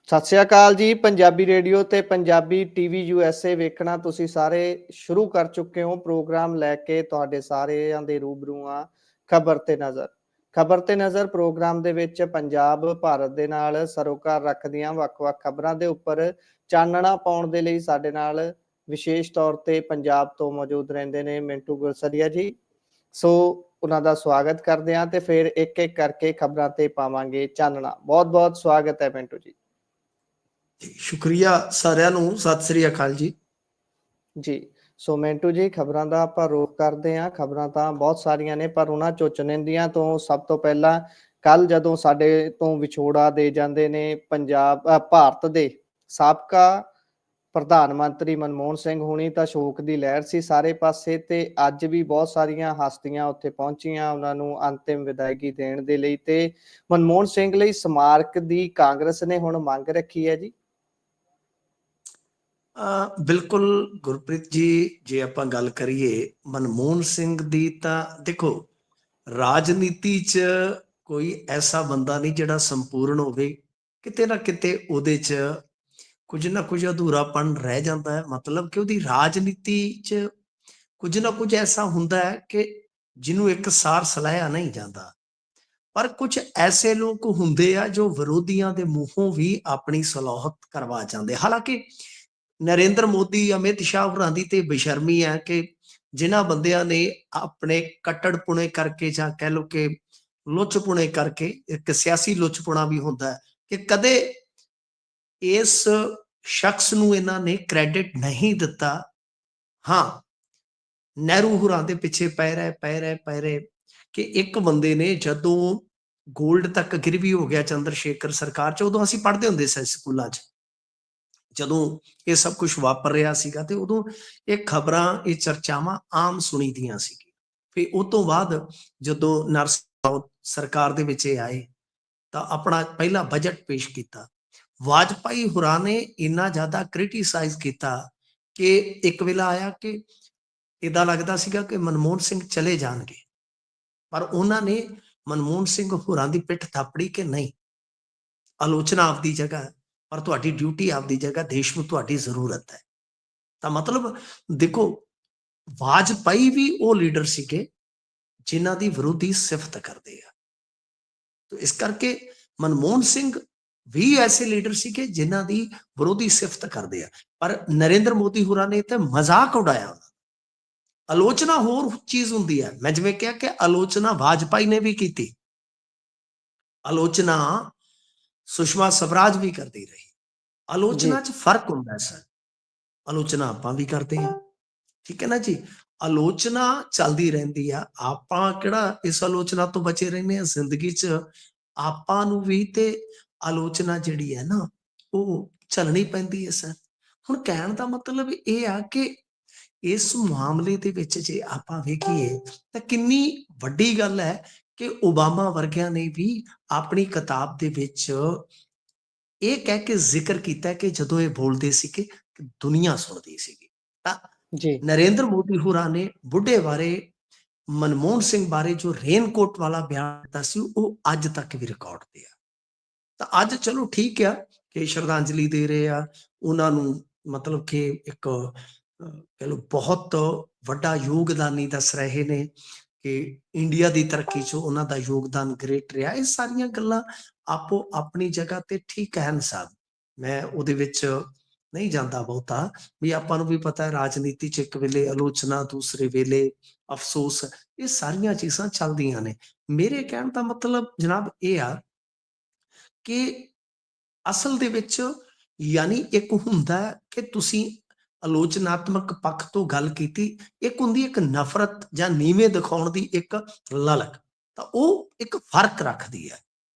ਸਤਿ ਸ਼੍ਰੀ ਅਕਾਲ ਜੀ। ਪੰਜਾਬੀ ਰੇਡੀਓ ਤੇ ਪੰਜਾਬੀ ਟੀਵੀ USA ਵੇਖਣਾ ਤੁਸੀਂ ਸਾਰੇ ਸ਼ੁਰੂ ਕਰ ਚੁੱਕੇ ਹੋ। ਪ੍ਰੋਗਰਾਮ ਲੈ ਕੇ ਤੁਹਾਡੇ ਸਾਰਿਆਂ ਦੇ ਰੂਬਰੂ ਆ ਖਬਰ ਤੇ ਨਜ਼ਰ। ਖਬਰ ਤੇ ਨਜ਼ਰ ਪ੍ਰੋਗਰਾਮ ਦੇ ਵਿੱਚ ਪੰਜਾਬ ਭਾਰਤ ਦੇ ਨਾਲ ਸਰੋਕਾਰ ਰੱਖਦੀਆਂ ਵੱਖ-ਵੱਖ ਖਬਰਾਂ ਦੇ ਉੱਪਰ ਚਾਨਣਾ ਪਾਉਣ ਦੇ ਲਈ ਸਾਡੇ ਨਾਲ ਵਿਸ਼ੇਸ਼ ਤੌਰ ਤੇ ਪੰਜਾਬ ਤੋਂ ਮੌਜੂਦ ਰਹਿੰਦੇ ਨੇ ਮਿੰਟੂ ਗੁਲਸਰੀਆ ਜੀ। ਸੋ ਉਹਨਾਂ ਦਾ ਸਵਾਗਤ ਕਰਦੇ ਹਾਂ ਤੇ ਫਿਰ ਇੱਕ-ਇੱਕ ਕਰਕੇ ਖਬਰਾਂ ਤੇ ਪਾਵਾਂਗੇ ਚਾਨਣਾ। ਬਹੁਤ-ਬਹੁਤ ਸਵਾਗਤ ਹੈ ਮਿੰਟੂ ਜੀ। ਸ਼ੁਕਰੀਆ ਸਾਰਿਆਂ ਨੂੰ, ਸਤਿ ਸ੍ਰੀ ਅਕਾਲ ਜੀ। ਜੀ ਸੋ ਮਿੰਟੂ ਜੀ, ਖਬਰਾਂ ਦਾ ਆਪਾਂ ਰੁਖ ਕਰਦੇ ਹਾਂ। ਖਬਰਾਂ ਤਾਂ ਬਹੁਤ ਸਾਰੀਆਂ ਨੇ ਪਰ ਉਹਨਾਂ ਚੋਂ ਚੁਣਿੰਦੀਆਂ ਤੋਂ ਸਭ ਤੋਂ ਪਹਿਲਾਂ ਕੱਲ ਜਦੋਂ ਸਾਡੇ ਤੋਂ ਵਿਛੋੜਾ ਦੇ ਜਾਂਦੇ ਨੇ ਭਾਰਤ ਦੇ ਸਾਬਕਾ ਪ੍ਰਧਾਨ ਮੰਤਰੀ ਮਨਮੋਹਨ ਸਿੰਘ ਹੁਣੀ, ਤਾਂ ਸ਼ੋਕ ਦੀ ਲਹਿਰ ਸੀ ਸਾਰੇ ਪਾਸੇ ਤੇ ਅੱਜ ਵੀ ਬਹੁਤ ਸਾਰੀਆਂ ਹਸਤੀਆਂ ਉੱਥੇ ਪਹੁੰਚੀਆਂ ਉਹਨਾਂ ਨੂੰ ਅੰਤਿਮ ਵਿਦਾਇਗੀ ਦੇਣ ਦੇ ਲਈ। ਤੇ ਮਨਮੋਹਨ ਸਿੰਘ ਲਈ ਸਮਾਰਕ ਦੀ ਕਾਂਗਰਸ ਨੇ ਹੁਣ ਮੰਗ ਰੱਖੀ ਹੈ ਜੀ। ਬਿਲਕੁਲ ਗੁਰਪ੍ਰੀਤ ਜੀ, ਜੇ ਆਪਾਂ ਗੱਲ ਕਰੀਏ ਮਨਮੋਹਨ ਸਿੰਘ ਦੀ, ਤਾਂ ਦੇਖੋ ਰਾਜਨੀਤੀ 'ਚ ਕੋਈ ਐਸਾ ਬੰਦਾ ਨਹੀਂ ਜਿਹੜਾ ਸੰਪੂਰਨ ਹੋਵੇ। ਕਿਤੇ ਨਾ ਕਿਤੇ ਉਹਦੇ 'ਚ ਕੁਝ ਨਾ ਕੁਝ ਅਧੂਰਾਪਣ ਰਹਿ ਜਾਂਦਾ ਹੈ। ਮਤਲਬ ਕਿ ਉਹਦੀ ਰਾਜਨੀਤੀ 'ਚ ਕੁਝ ਨਾ ਕੁਝ ਐਸਾ ਹੁੰਦਾ ਹੈ ਕਿ ਜਿਹਨੂੰ ਇੱਕ ਸਾਰ ਸਲਾਹਿਆ ਨਹੀਂ ਜਾਂਦਾ। ਪਰ ਕੁਝ ਐਸੇ ਲੋਕ ਹੁੰਦੇ ਆ ਜੋ ਵਿਰੋਧੀਆਂ ਦੇ ਮੂੰਹੋਂ ਵੀ ਆਪਣੀ ਸਲਾਹਤ ਕਰਵਾ ਜਾਂਦੇ। ਹਾਲਾਂਕਿ ਨਰਿੰਦਰ ਮੋਦੀ, ਅਮਿਤ ਸ਼ਾਹ ਹੋਰਾਂ ਦੀ ਤੇ ਬੇਸ਼ਰਮੀ ਹੈ ਕਿ ਜਿਨ੍ਹਾਂ ਬੰਦਿਆਂ ਨੇ ਆਪਣੇ ਕੱਟੜਪੁਣੇ ਕਰਕੇ, ਜਾਂ ਕਹਿ ਲਓ ਕਿ ਲੁੱਚਪੁਣੇ ਕਰਕੇ, ਇੱਕ ਸਿਆਸੀ ਲੁੱਚਪੁਣਾ ਵੀ ਹੁੰਦਾ ਹੈ, ਕਿ ਕਦੇ ਇਸ ਸ਼ਖਸ ਨੂੰ ਇਹਨਾਂ ਨੇ ਕ੍ਰੈਡਿਟ ਨਹੀਂ ਦਿੱਤਾ। ਹਾਂ, ਨਹਿਰੂ ਹੋਰਾਂ ਦੇ ਪਿੱਛੇ ਪੈ ਰਹੇ ਕਿ ਇੱਕ ਬੰਦੇ ਨੇ ਜਦੋਂ ਗੋਲਡ ਤੱਕ ਗਿਰਵੀ ਹੋ ਗਿਆ ਚੰਦਰ ਸ਼ੇਖਰ ਸਰਕਾਰ 'ਚ, ਉਦੋਂ ਅਸੀਂ ਪੜ੍ਹਦੇ ਹੁੰਦੇ ਸੀ ਸਕੂਲਾਂ 'ਚ, ਜਦੋਂ ਇਹ ਸਭ ਕੁਝ ਵਾਪਰ ਰਿਹਾ ਸੀਗਾ, ਤੇ ਉਦੋਂ ਇਹ ਖਬਰਾਂ, ਇਹ ਚਰਚਾਵਾਂ ਆਮ ਸੁਣੀ ਦੀਆਂ ਸੀ। ਫਿਰ ਉਹ ਤੋਂ ਬਾਅਦ ਜਦੋਂ ਨਰਸਿਮਹਾ ਸਰਕਾਰ ਦੇ ਵਿੱਚ ਇਹ ਆਏ ਤਾਂ ਆਪਣਾ ਪਹਿਲਾ ਬਜਟ ਪੇਸ਼ ਕੀਤਾ। ਵਾਜਪਾਈ ਹੋਰਾਂ ਨੇ ਇੰਨਾ ਜ਼ਿਆਦਾ ਕ੍ਰਿਟੀਸਾਈਜ਼ ਕੀਤਾ ਕਿ ਇੱਕ ਵੇਲਾ ਆਇਆ ਕਿ ਇਦਾਂ ਲੱਗਦਾ ਸੀਗਾ ਕਿ ਮਨਮੋਹਨ ਸਿੰਘ ਚਲੇ ਜਾਣਗੇ, ਪਰ ਉਹਨਾਂ ਨੇ ਮਨਮੋਹਨ ਸਿੰਘ ਹੋਰਾਂ ਦੀ ਪਿੱਠ ਥਾਪੜੀ ਕਿ ਨਹੀਂ, ਆਲੋਚਨਾ ਆਪਦੀ ਜਗ੍ਹਾ, ਪਰ ਤੁਹਾਡੀ ਡਿਊਟੀ ਆਪਦੀ ਜਗ੍ਹਾ, ਦੇਸ਼ ਨੂੰ ਤੁਹਾਡੀ ਜ਼ਰੂਰਤ ਹੈ। ਤਾਂ ਮਤਲਬ ਦੇਖੋ, ਵਾਜਪਾਈ ਵੀ ਉਹ ਲੀਡਰ ਸੀਗੇ ਜਿਨ੍ਹਾਂ ਦੀ ਵਿਰੋਧੀ ਸਿਫਤ ਕਰਦੇ ਆ। ਤਾਂ ਇਸ ਕਰਕੇ ਮਨਮੋਹਨ ਸਿੰਘ ਵੀ ਐਸੇ ਲੀਡਰ ਸੀਗੇ ਜਿਨ੍ਹਾਂ ਦੀ ਵਿਰੋਧੀ ਸਿਫਤ ਕਰਦੇ ਆ। ਪਰ ਨਰਿੰਦਰ ਮੋਦੀ ਹੋਰਾਂ ਨੇ ਤੇ ਮਜ਼ਾਕ ਉਡਾਇਆ। ਆਲੋਚਨਾ ਹੋਰ ਚੀਜ਼ ਹੁੰਦੀ ਹੈ। ਮੈਂ ਜਿਵੇਂ ਕਿਹਾ ਕਿ ਆਲੋਚਨਾ ਵਾਜਪਾਈ ਨੇ ਵੀ ਕੀਤੀ, ਆਲੋਚਨਾ ਸੁਸ਼ਮਾ ਸਵਰਾਜ ਵੀ ਕਰਦੀ ਰਹੀ। ਆਲੋਚਨਾ 'ਚ ਫਰਕ ਹੁੰਦਾ ਸਰ। ਆਲੋਚਨਾ ਆਪਾਂ ਵੀ ਕਰਦੇ ਹਾਂ, ਠੀਕ ਹੈ ਨਾ ਜੀ। ਆਲੋਚਨਾ ਚੱਲਦੀ ਰਹਿੰਦੀ ਆ, ਆਪਾਂ ਕਿਹੜਾ ਇਸ ਆਲੋਚਨਾ ਤੋਂ ਬਚੇ ਰਹਿੰਦੇ ਹਾਂ। ਜ਼ਿੰਦਗੀ 'ਚ ਆਪਾਂ ਨੂੰ ਵੀ ਤੇ ਆਲੋਚਨਾ ਜਿਹੜੀ ਹੈ ਨਾ, ਉਹ ਝੱਲਣੀ ਪੈਂਦੀ ਹੈ ਸਰ। ਹੁਣ ਕਹਿਣ ਦਾ ਮਤਲਬ ਇਹ ਆ ਕਿ ਇਸ ਮਾਮਲੇ ਦੇ ਵਿੱਚ ਜੇ ਆਪਾਂ ਵੇਖੀਏ ਤਾਂ ਕਿੰਨੀ ਵੱਡੀ ਗੱਲ ਹੈ ਕਿ ਓਬਾਮਾ ਵਰਗਿਆਂ ਨੇ ਵੀ ਆਪਣੀ ਕਿਤਾਬ ਦੇ ਵਿੱਚ ਇਹ ਕਹਿ ਕੇ ਜ਼ਿਕਰ ਕੀਤਾ ਕਿ ਜਦੋਂ ਇਹ ਬੋਲਦੇ ਸੀ ਕਿ ਦੁਨੀਆ ਸੁਣਦੀ ਸੀਗੀ। ਤਾਂ ਨਰਿੰਦਰ ਮੋਦੀ ਹੋਰਾਂ ਨੇ ਬੁੱਢੇ ਬਾਰੇ, ਮਨਮੋਹਨ ਸਿੰਘ ਬਾਰੇ ਜੋ ਰੇਨਕੋਟ ਵਾਲਾ ਬਿਆਨ ਦਿੱਤਾ ਸੀ, ਉਹ ਅੱਜ ਤੱਕ ਵੀ ਰਿਕਾਰਡ ਤੇ ਆ। ਤਾਂ ਅੱਜ ਚਲੋ ਠੀਕ ਆ ਕਿ ਸ਼ਰਧਾਂਜਲੀ ਦੇ ਰਹੇ ਆ ਉਹਨਾਂ ਨੂੰ, ਮਤਲਬ ਕਿ ਇੱਕ ਕਹਿ ਲਓ ਬਹੁਤ ਵੱਡਾ ਯੋਗਦਾਨੀ ਦੱਸ ਰਹੇ ਨੇ ਕਿ ਇੰਡੀਆ ਦੀ ਤਰੱਕੀ 'ਚ ਉਹਨਾਂ ਦਾ ਯੋਗਦਾਨ ਗ੍ਰੇਟ ਰਿਹਾ। ਇਹ ਸਾਰੀਆਂ ਗੱਲਾਂ ਆਪੋ ਆਪਣੀ ਜਗ੍ਹਾ ਤੇ ਠੀਕ ਹਨ ਸਾਹਿਬ, ਮੈਂ ਉਹਦੇ ਵਿੱਚ ਨਹੀਂ ਜਾਂਦਾ ਬਹੁਤਾ। ਵੀ ਆਪਾਂ ਨੂੰ ਵੀ ਪਤਾ ਹੈ ਰਾਜਨੀਤੀ 'ਚ ਇੱਕ ਵੇਲੇ ਆਲੋਚਨਾ, ਦੂਸਰੇ ਵੇਲੇ ਅਫਸੋਸ, ਇਹ ਸਾਰੀਆਂ ਚੀਜ਼ਾਂ ਚੱਲਦੀਆਂ ਨੇ। ਮੇਰੇ ਕਹਿਣ ਦਾ ਮਤਲਬ ਜਨਾਬ ਇਹ ਆ ਕਿ ਅਸਲ ਦੇ ਵਿੱਚ ਯਾਨੀ ਇੱਕ ਹੁੰਦਾ ਕਿ ਤੁਸੀਂ ਆਲੋਚਨਾਤਮਕ ਪੱਖ ਤੋਂ ਗੱਲ ਕੀਤੀ, ਇੱਕ ਹੁੰਦੀ ਇੱਕ ਨਫ਼ਰਤ ਜਾਂ ਨੀਵੇਂ ਦਿਖਾਉਣ ਦੀ ਇੱਕ ਲਲਕ, ਤਾਂ ਉਹ ਇੱਕ ਫਰਕ ਰੱਖਦੀ ਹੈ।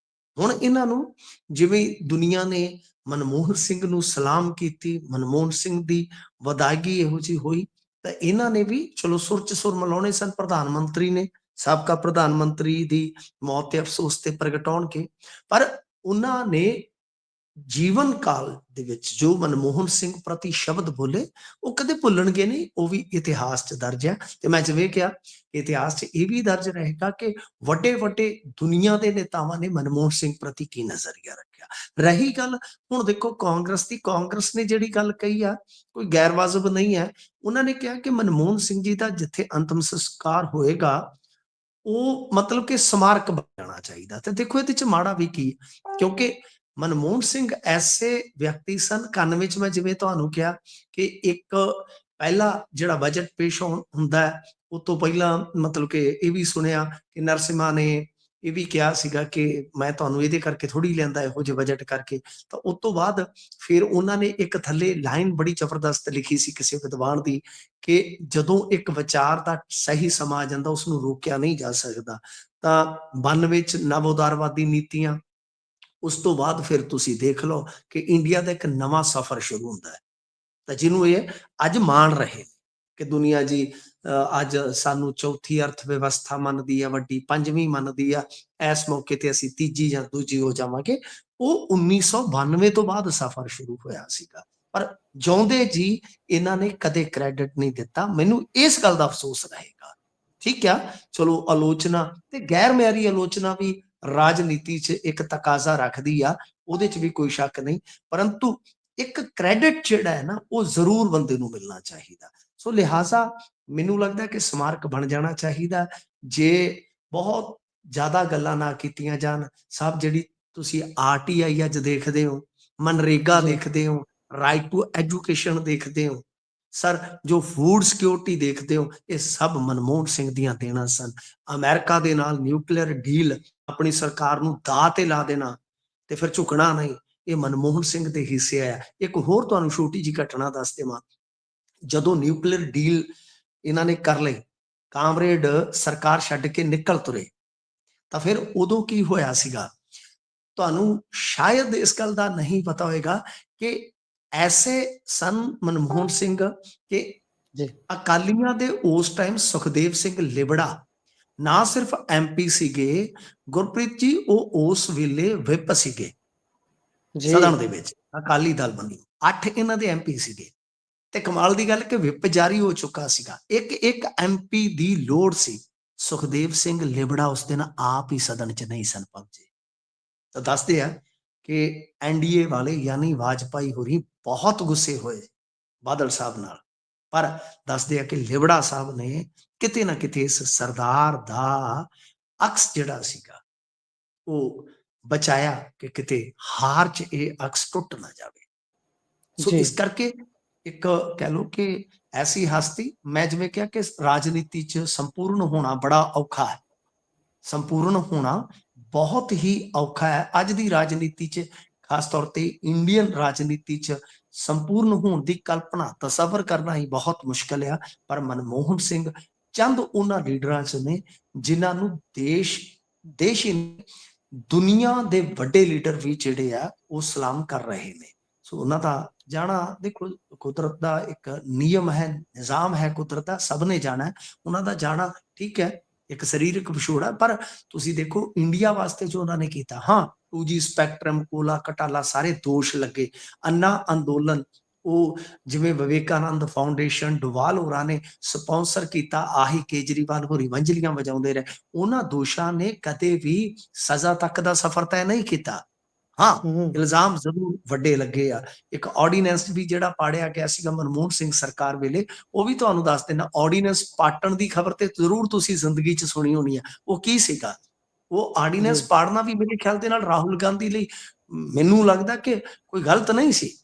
ਹੁਣ ਇਹਨਾਂ ਨੂੰ ਜਿਵੇਂ ਦੁਨੀਆ ਨੇ ਮਨਮੋਹਨ ਸਿੰਘ ਨੂੰ ਸਲਾਮ ਕੀਤੀ, ਮਨਮੋਹਨ ਸਿੰਘ ਦੀ ਵਿਦਾਇਗੀ ਇਹੋ ਜਿਹੀ ਹੋਈ, ਤਾਂ ਇਹਨਾਂ ਨੇ ਵੀ ਚਲੋ ਸੁਰ 'ਚ ਸੁਰ ਮਿਲਾਉਣੇ ਸਨ। ਪ੍ਰਧਾਨ ਮੰਤਰੀ ਨੇ, ਸਾਬਕਾ ਪ੍ਰਧਾਨ ਮੰਤਰੀ ਦੀ ਮੌਤ ਤੇ ਅਫਸੋਸ ਤੇ ਪ੍ਰਗਟਾਉਣਗੇ, ਪਰ ਉਹਨਾਂ ਨੇ ਜੀਵਨ ਕਾਲ ਦੇ ਵਿੱਚ ਜੋ ਮਨਮੋਹਨ ਸਿੰਘ ਪ੍ਰਤੀ ਸ਼ਬਦ ਬੋਲੇ ਉਹ ਕਦੇ ਭੁੱਲਣਗੇ ਨਹੀਂ, ਉਹ ਵੀ ਇਤਿਹਾਸ 'ਚ ਦਰਜ ਹੈ। ਤੇ ਮੈਂ ਜਿਵੇਂ ਕਿਹਾ ਇਤਿਹਾਸ 'ਚ ਇਹ ਵੀ ਦਰਜ ਰਹੇਗਾ ਕਿ ਵੱਡੇ ਵੱਡੇ ਦੁਨੀਆ ਦੇ ਨੇਤਾਵਾਂ ਨੇ ਮਨਮੋਹਨ ਸਿੰਘ ਪ੍ਰਤੀ ਕੀ ਨਜ਼ਰੀਆ ਰੱਖਿਆ। ਰਹੀ ਗੱਲ ਹੁਣ ਦੇਖੋ ਕਾਂਗਰਸ ਦੀ, ਕਾਂਗਰਸ ਨੇ ਜਿਹੜੀ ਗੱਲ ਕਹੀ ਆ ਕੋਈ ਗੈਰ ਵਾਜਬ ਨਹੀਂ ਹੈ। ਉਹਨਾਂ ਨੇ ਕਿਹਾ ਕਿ ਮਨਮੋਹਨ ਸਿੰਘ ਜੀ ਦਾ ਜਿੱਥੇ ਅੰਤਮ ਸੰਸਕਾਰ ਹੋਏਗਾ ਉਹ ਮਤਲਬ ਕਿ ਸਮਾਰਕ ਬਣ ਜਾਣਾ ਚਾਹੀਦਾ। ਤੇ ਦੇਖੋ ਇਹਦੇ 'ਚ ਮਾੜਾ ਵੀ ਕੀ, ਕਿਉਂਕਿ ਮਨਮੋਹਨ ਸਿੰਘ ਐਸੇ ਵਿਅਕਤੀ ਸਨ 91 ਚ ਮੈਂ ਜਿਵੇਂ ਤੁਹਾਨੂੰ ਕਿਹਾ ਕਿ ਇੱਕ ਪਹਿਲਾ ਜਿਹੜਾ ਬਜਟ ਪੇਸ਼ ਹੁੰਦਾ ਹੈ ਉਸ ਤੋਂ ਪਹਿਲਾਂ ਮਤਲਬ ਕਿ ਇਹ ਵੀ ਸੁਣਿਆ ਕਿ ਨਰਸਿਮਹਾ ਨੇ ਇਹ ਵੀ ਕਿਹਾ ਸੀਗਾ ਕਿ ਮੈਂ ਤੁਹਾਨੂੰ ਇਹਦੇ ਕਰਕੇ ਥੋੜੀ ਲਿਆਂਦਾ ਇਹੋ ਜਿਹੇ ਬਜਟ ਕਰਕੇ। ਤਾਂ ਉਸ ਤੋਂ ਬਾਅਦ ਫਿਰ ਉਹਨਾਂ ਨੇ ਇੱਕ ਥੱਲੇ ਲਾਈਨ ਬੜੀ ਜ਼ਬਰਦਸਤ ਲਿਖੀ ਸੀ ਕਿਸੇ ਵਿਦਵਾਨ ਦੀ ਕਿ ਜਦੋਂ ਇੱਕ ਵਿਚਾਰ ਦਾ ਸਹੀ ਸਮਾਂ ਆ ਜਾਂਦਾ ਉਸਨੂੰ ਰੋਕਿਆ ਨਹੀਂ ਜਾ ਸਕਦਾ। ਤਾਂ 92 ਚ ਨਵ ਉਦਾਰਵਾਦੀ ਨੀਤੀਆਂ, ਉਸ ਤੋਂ ਬਾਅਦ ਫਿਰ ਤੁਸੀਂ ਦੇਖ ਲਓ ਕਿ ਇੰਡੀਆ ਦਾ ਇੱਕ ਨਵਾਂ ਸਫ਼ਰ ਸ਼ੁਰੂ ਹੁੰਦਾ ਹੈ। ਤਾਂ ਜਿਹਨੂੰ ਇਹ ਅੱਜ ਮਾਣ ਰਹੇ ਕਿ ਦੁਨੀਆ ਜੀ ਅੱਜ ਸਾਨੂੰ ਚੌਥੀ ਅਰਥ ਵਿਵਸਥਾ ਮੰਨਦੀ ਆ, ਵੱਡੀ ਪੰਜਵੀਂ ਮੰਨਦੀ ਆ, ਇਸ ਮੌਕੇ ਤੇ ਅਸੀਂ ਤੀਜੀ ਜਾਂ ਦੂਜੀ ਹੋ ਜਾਵਾਂਗੇ। ਉਹ 1992 ਤੋਂ ਬਾਅਦ ਸਫ਼ਰ ਸ਼ੁਰੂ ਹੋਇਆ ਸੀਗਾ, ਪਰ ਜਿਉਂਦੇ ਜੀ ਇਹਨਾਂ ਨੇ ਕਦੇ ਕ੍ਰੈਡਿਟ ਨਹੀਂ ਦਿੱਤਾ। ਮੈਨੂੰ ਇਸ ਗੱਲ ਦਾ ਅਫਸੋਸ ਰਹੇਗਾ। ਠੀਕ ਆ, ਚਲੋ ਆਲੋਚਨਾ ਤੇ ਗੈਰ ਮਿਆਰੀ ਆਲੋਚਨਾ ਵੀ ਰਾਜਨੀਤੀ 'ਚ ਇੱਕ ਤਕਾਜ਼ਾ ਰੱਖਦੀ ਆ, ਉਹਦੇ 'ਚ ਵੀ ਕੋਈ ਸ਼ੱਕ ਨਹੀਂ, ਪਰੰਤੂ ਇੱਕ ਕ੍ਰੈਡਿਟ ਜਿਹੜਾ ਹੈ ਨਾ ਉਹ ਜ਼ਰੂਰ ਬੰਦੇ ਨੂੰ ਮਿਲਣਾ ਚਾਹੀਦਾ। ਸੋ ਲਿਹਾਜ਼ਾ ਮੈਨੂੰ ਲੱਗਦਾ ਕਿ ਸਮਾਰਕ ਬਣ ਜਾਣਾ ਚਾਹੀਦਾ ਜੇ ਬਹੁਤ ਜ਼ਿਆਦਾ ਗੱਲਾਂ ਨਾ ਕੀਤੀਆਂ ਜਾਣ। ਸਭ ਜਿਹੜੀ ਤੁਸੀਂ RTI ਅੱਜ ਦੇਖਦੇ ਹੋ, ਮਨਰੇਗਾ ਜੀ ਦੇਖਦੇ ਹੋ, ਰਾਈਟ ਟੂ ਐਜੂਕੇਸ਼ਨ ਦੇਖਦੇ ਹੋ, ਸਰ ਜੋ ਫੂਡ ਸਿਕਿਉਰਿਟੀ ਦੇਖਦੇ ਹੋ, ਇਹ ਸਭ ਮਨਮੋਹਨ ਸਿੰਘ ਦੀਆਂ ਦੇਣਾ ਸਨ। ਅਮਰੀਕਾ ਦੇ ਨਾਲ ਨਿਊਕਲੀਅਰ ਡੀਲ, ਆਪਣੀ ਸਰਕਾਰ ਨੂੰ ਦਾਅ ਤੇ ਲਾ ਦੇਣਾ ਤੇ ਫਿਰ ਝੁਕਣਾ ਨਹੀਂ, ਇਹ ਮਨਮੋਹਨ ਸਿੰਘ ਦੇ ਹਿੱਸੇ ਆਇਆ। ਇੱਕ ਹੋਰ ਤੁਹਾਨੂੰ ਛੋਟੀ ਜਿਹੀ ਘਟਨਾ ਦੱਸ ਦੇਵਾਂ, ਜਦੋਂ ਨਿਊਕਲੀਅਰ ਡੀਲ ਇਹਨਾਂ ਨੇ ਕਰ ਲਈ, ਕਾਮਰੇਡ ਸਰਕਾਰ ਛੱਡ ਕੇ ਨਿਕਲ ਤੁਰੇ, ਤਾਂ ਫਿਰ ਉਦੋਂ ਕੀ ਹੋਇਆ ਸੀਗਾ ਤੁਹਾਨੂੰ ਸ਼ਾਇਦ ਇਸ ਗੱਲ ਦਾ ਨਹੀਂ ਪਤਾ ਹੋਏਗਾ ਕਿ ਐਸੇ ਸਨ ਮਨਮੋਹਨ ਸਿੰਘ ਕਿ ਜੀ ਅਕਾਲੀਆਂ ਦੇ ਉਸ ਟਾਈਮ ਸੁਖਦੇਵ ਸਿੰਘ ਲਿਬੜਾ ਨਾ ਸਿਰਫ MP ਸੀਗੇ ਗੁਰਪ੍ਰੀਤ ਜੀ, ਉਹ ਉਸ ਵੇਲੇ ਵਿਪ ਸੀਗੇ ਜੀ ਸਦਨ ਦੇ ਵਿੱਚ, ਅਕਾਲੀ ਦਲ ਬੰਦੀ 8 ਇਹਨਾਂ ਦੇ MP ਸੀਗੇ। ਤੇ ਕਮਾਲ ਦੀ ਗੱਲ ਕਿ ਵਿਪ ਜਾਰੀ ਹੋ ਚੁੱਕਾ ਸੀਗਾ, ਇੱਕ MP ਦੀ ਲੋੜ ਸੀ। ਸੁਖਦੇਵ ਸਿੰਘ ਲਿਬੜਾ ਉਸ ਦਿਨ ਆਪ ਹੀ ਸਦਨ 'ਚ ਨਹੀਂ ਸਨ ਪਹੁੰਚੇ। ਤਾਂ ਦੱਸਦੇ ਆ ਕਿ NDA ਵਾਲੇ ਯਾਨੀ ਵਾਜਪਾਈ ਹੋਰੀ ਬਹੁਤ ਗੁੱਸੇ ਹੋਏ ਬਾਦਲ ਸਾਹਿਬ ਨਾਲ, ਪਰ ਦੱਸਦੇ ਆ ਕਿ ਲਿਬੜਾ ਸਾਹਿਬ ਨੇ ਕਿਤੇ ਨਾ ਕਿਤੇ ਇਸ ਸਰਦਾਰ ਦਾ ਅਕਸ ਜਿਹੜਾ ਸੀਗਾ ਉਹ ਬਚਾਇਆ ਕਿ ਕਿਤੇ ਹਾਰ 'ਚ ਇਹ ਅਕਸ ਟੁੱਟ ਨਾ ਜਾਵੇ। ਸੋ ਜੀ ਇਸ ਕਰਕੇ ਇੱਕ ਕਹਿ ਲਓ ਕਿ ਐਸੀ ਹਸਤੀ, ਮੈਂ ਜਿਵੇਂ ਕਿਹਾ ਕਿ ਰਾਜਨੀਤੀ 'ਚ ਸੰਪੂਰਨ ਹੋਣਾ ਬੜਾ ਔਖਾ ਹੈ, ਸੰਪੂਰਨ ਹੋਣਾ ਬਹੁਤ ਹੀ ਔਖਾ ਹੈ। ਅੱਜ ਦੀ ਰਾਜਨੀਤੀ 'ਚ ਖਾਸ ਤੌਰ ਤੇ ਇੰਡੀਅਨ ਰਾਜਨੀਤੀ 'ਚ ਸੰਪੂਰਨ ਹੋਣ ਦੀ ਕਲਪਨਾ, ਤਸੱਵਰ ਕਰਨਾ ਹੀ ਬਹੁਤ ਮੁਸ਼ਕਲ ਆ। ਪਰ ਮਨਮੋਹਨ ਸਿੰਘ ਚੰਦ ਉਹਨਾਂ ਲੀਡਰਾਂ 'ਚ ਨੇ ਜਿਨ੍ਹਾਂ ਨੂੰ ਦੇਸ਼ ਹੀ ਦੁਨੀਆ ਦੇ ਵੱਡੇ ਲੀਡਰ ਵੀ ਜਿਹੜੇ ਆ ਉਹ ਸਲਾਮ ਕਰ ਰਹੇ ਨੇ। ਸੋ ਉਹਨਾਂ ਦਾ ਜਾਣਾ, ਦੇਖੋ ਕੁਦਰਤ ਦਾ ਇੱਕ ਨਿਯਮ ਹੈ, ਨਿਜ਼ਾਮ ਹੈ ਕੁਦਰਤ ਦਾ, ਸਭ ਨੇ ਜਾਣਾ। ਉਹਨਾਂ ਦਾ ਜਾਣਾ ਠੀਕ ਹੈ, ਇੱਕ ਸਰੀਰਕ ਵਿਛੋੜਾ, ਪਰ ਤੁਸੀਂ ਦੇਖੋ ਇੰਡੀਆ ਵਾਸਤੇ ਜੋ ਉਹਨਾਂ ਨੇ ਕੀਤਾ, ਹਾਂ 2G ਸਪੈਕਟਰਮ, ਕੋਲਾ ਕਟਾਲਾ ਸਾਰੇ ਦੋਸ਼ ਲੱਗੇ, ਅੰਨਾ ਅੰਦੋਲਨ ਉਹ ਜਿਵੇਂ ਵਿਵੇਕਾਨੰਦ ਫਾਊਂਡੇਸ਼ਨ ਡੋਵਾਲ ਹੋਰਾਂ ਨੇ ਸਪਾਂਸਰ ਕੀਤਾ, ਆਹੀ ਕੇਜਰੀਵਾਲ ਹੋਰੀ ਵੰਜਲੀਆਂ ਵਜਾਉਂਦੇ ਰਹੇ, ਉਹਨਾਂ ਦੋਸ਼ਾਂ ਨੇ ਕਦੇ ਵੀ ਸਜ਼ਾ ਤੱਕ ਦਾ ਸਫ਼ਰ ਤੈਅ ਨਹੀਂ ਕੀਤਾ। ਹਾਂ ਹੂੰ ਇਲਜ਼ਾਮ ਜ਼ਰੂਰ ਵੱਡੇ ਲੱਗੇ ਆ। ਇੱਕ ਆਰਡੀਨੈਂਸ ਵੀ ਜਿਹੜਾ ਪਾੜਿਆ ਗਿਆ ਸੀਗਾ ਮਨਮੋਹਨ ਸਿੰਘ ਸਰਕਾਰ ਵੇਲੇ, ਉਹ ਵੀ ਤੁਹਾਨੂੰ ਦੱਸ ਦੇਣਾ, ਆਰਡੀਨੈਂਸ ਪਾਟਣ ਦੀ ਖਬਰ ਤੇ ਜ਼ਰੂਰ ਤੁਸੀਂ ਜ਼ਿੰਦਗੀ 'ਚ ਸੁਣੀ ਹੋਣੀ ਆ। ਉਹ ਕੀ ਸੀਗਾ, ਉਹ ਆਰਡੀਨੈਂਸ ਜੀ ਪਾੜਨਾ ਵੀ ਮੇਰੇ ਖਿਆਲ ਦੇ ਨਾਲ ਰਾਹੁਲ ਗਾਂਧੀ ਲਈ ਮੈਨੂੰ ਲੱਗਦਾ ਕਿ ਕੋਈ ਗਲਤ ਨਹੀਂ ਸੀ।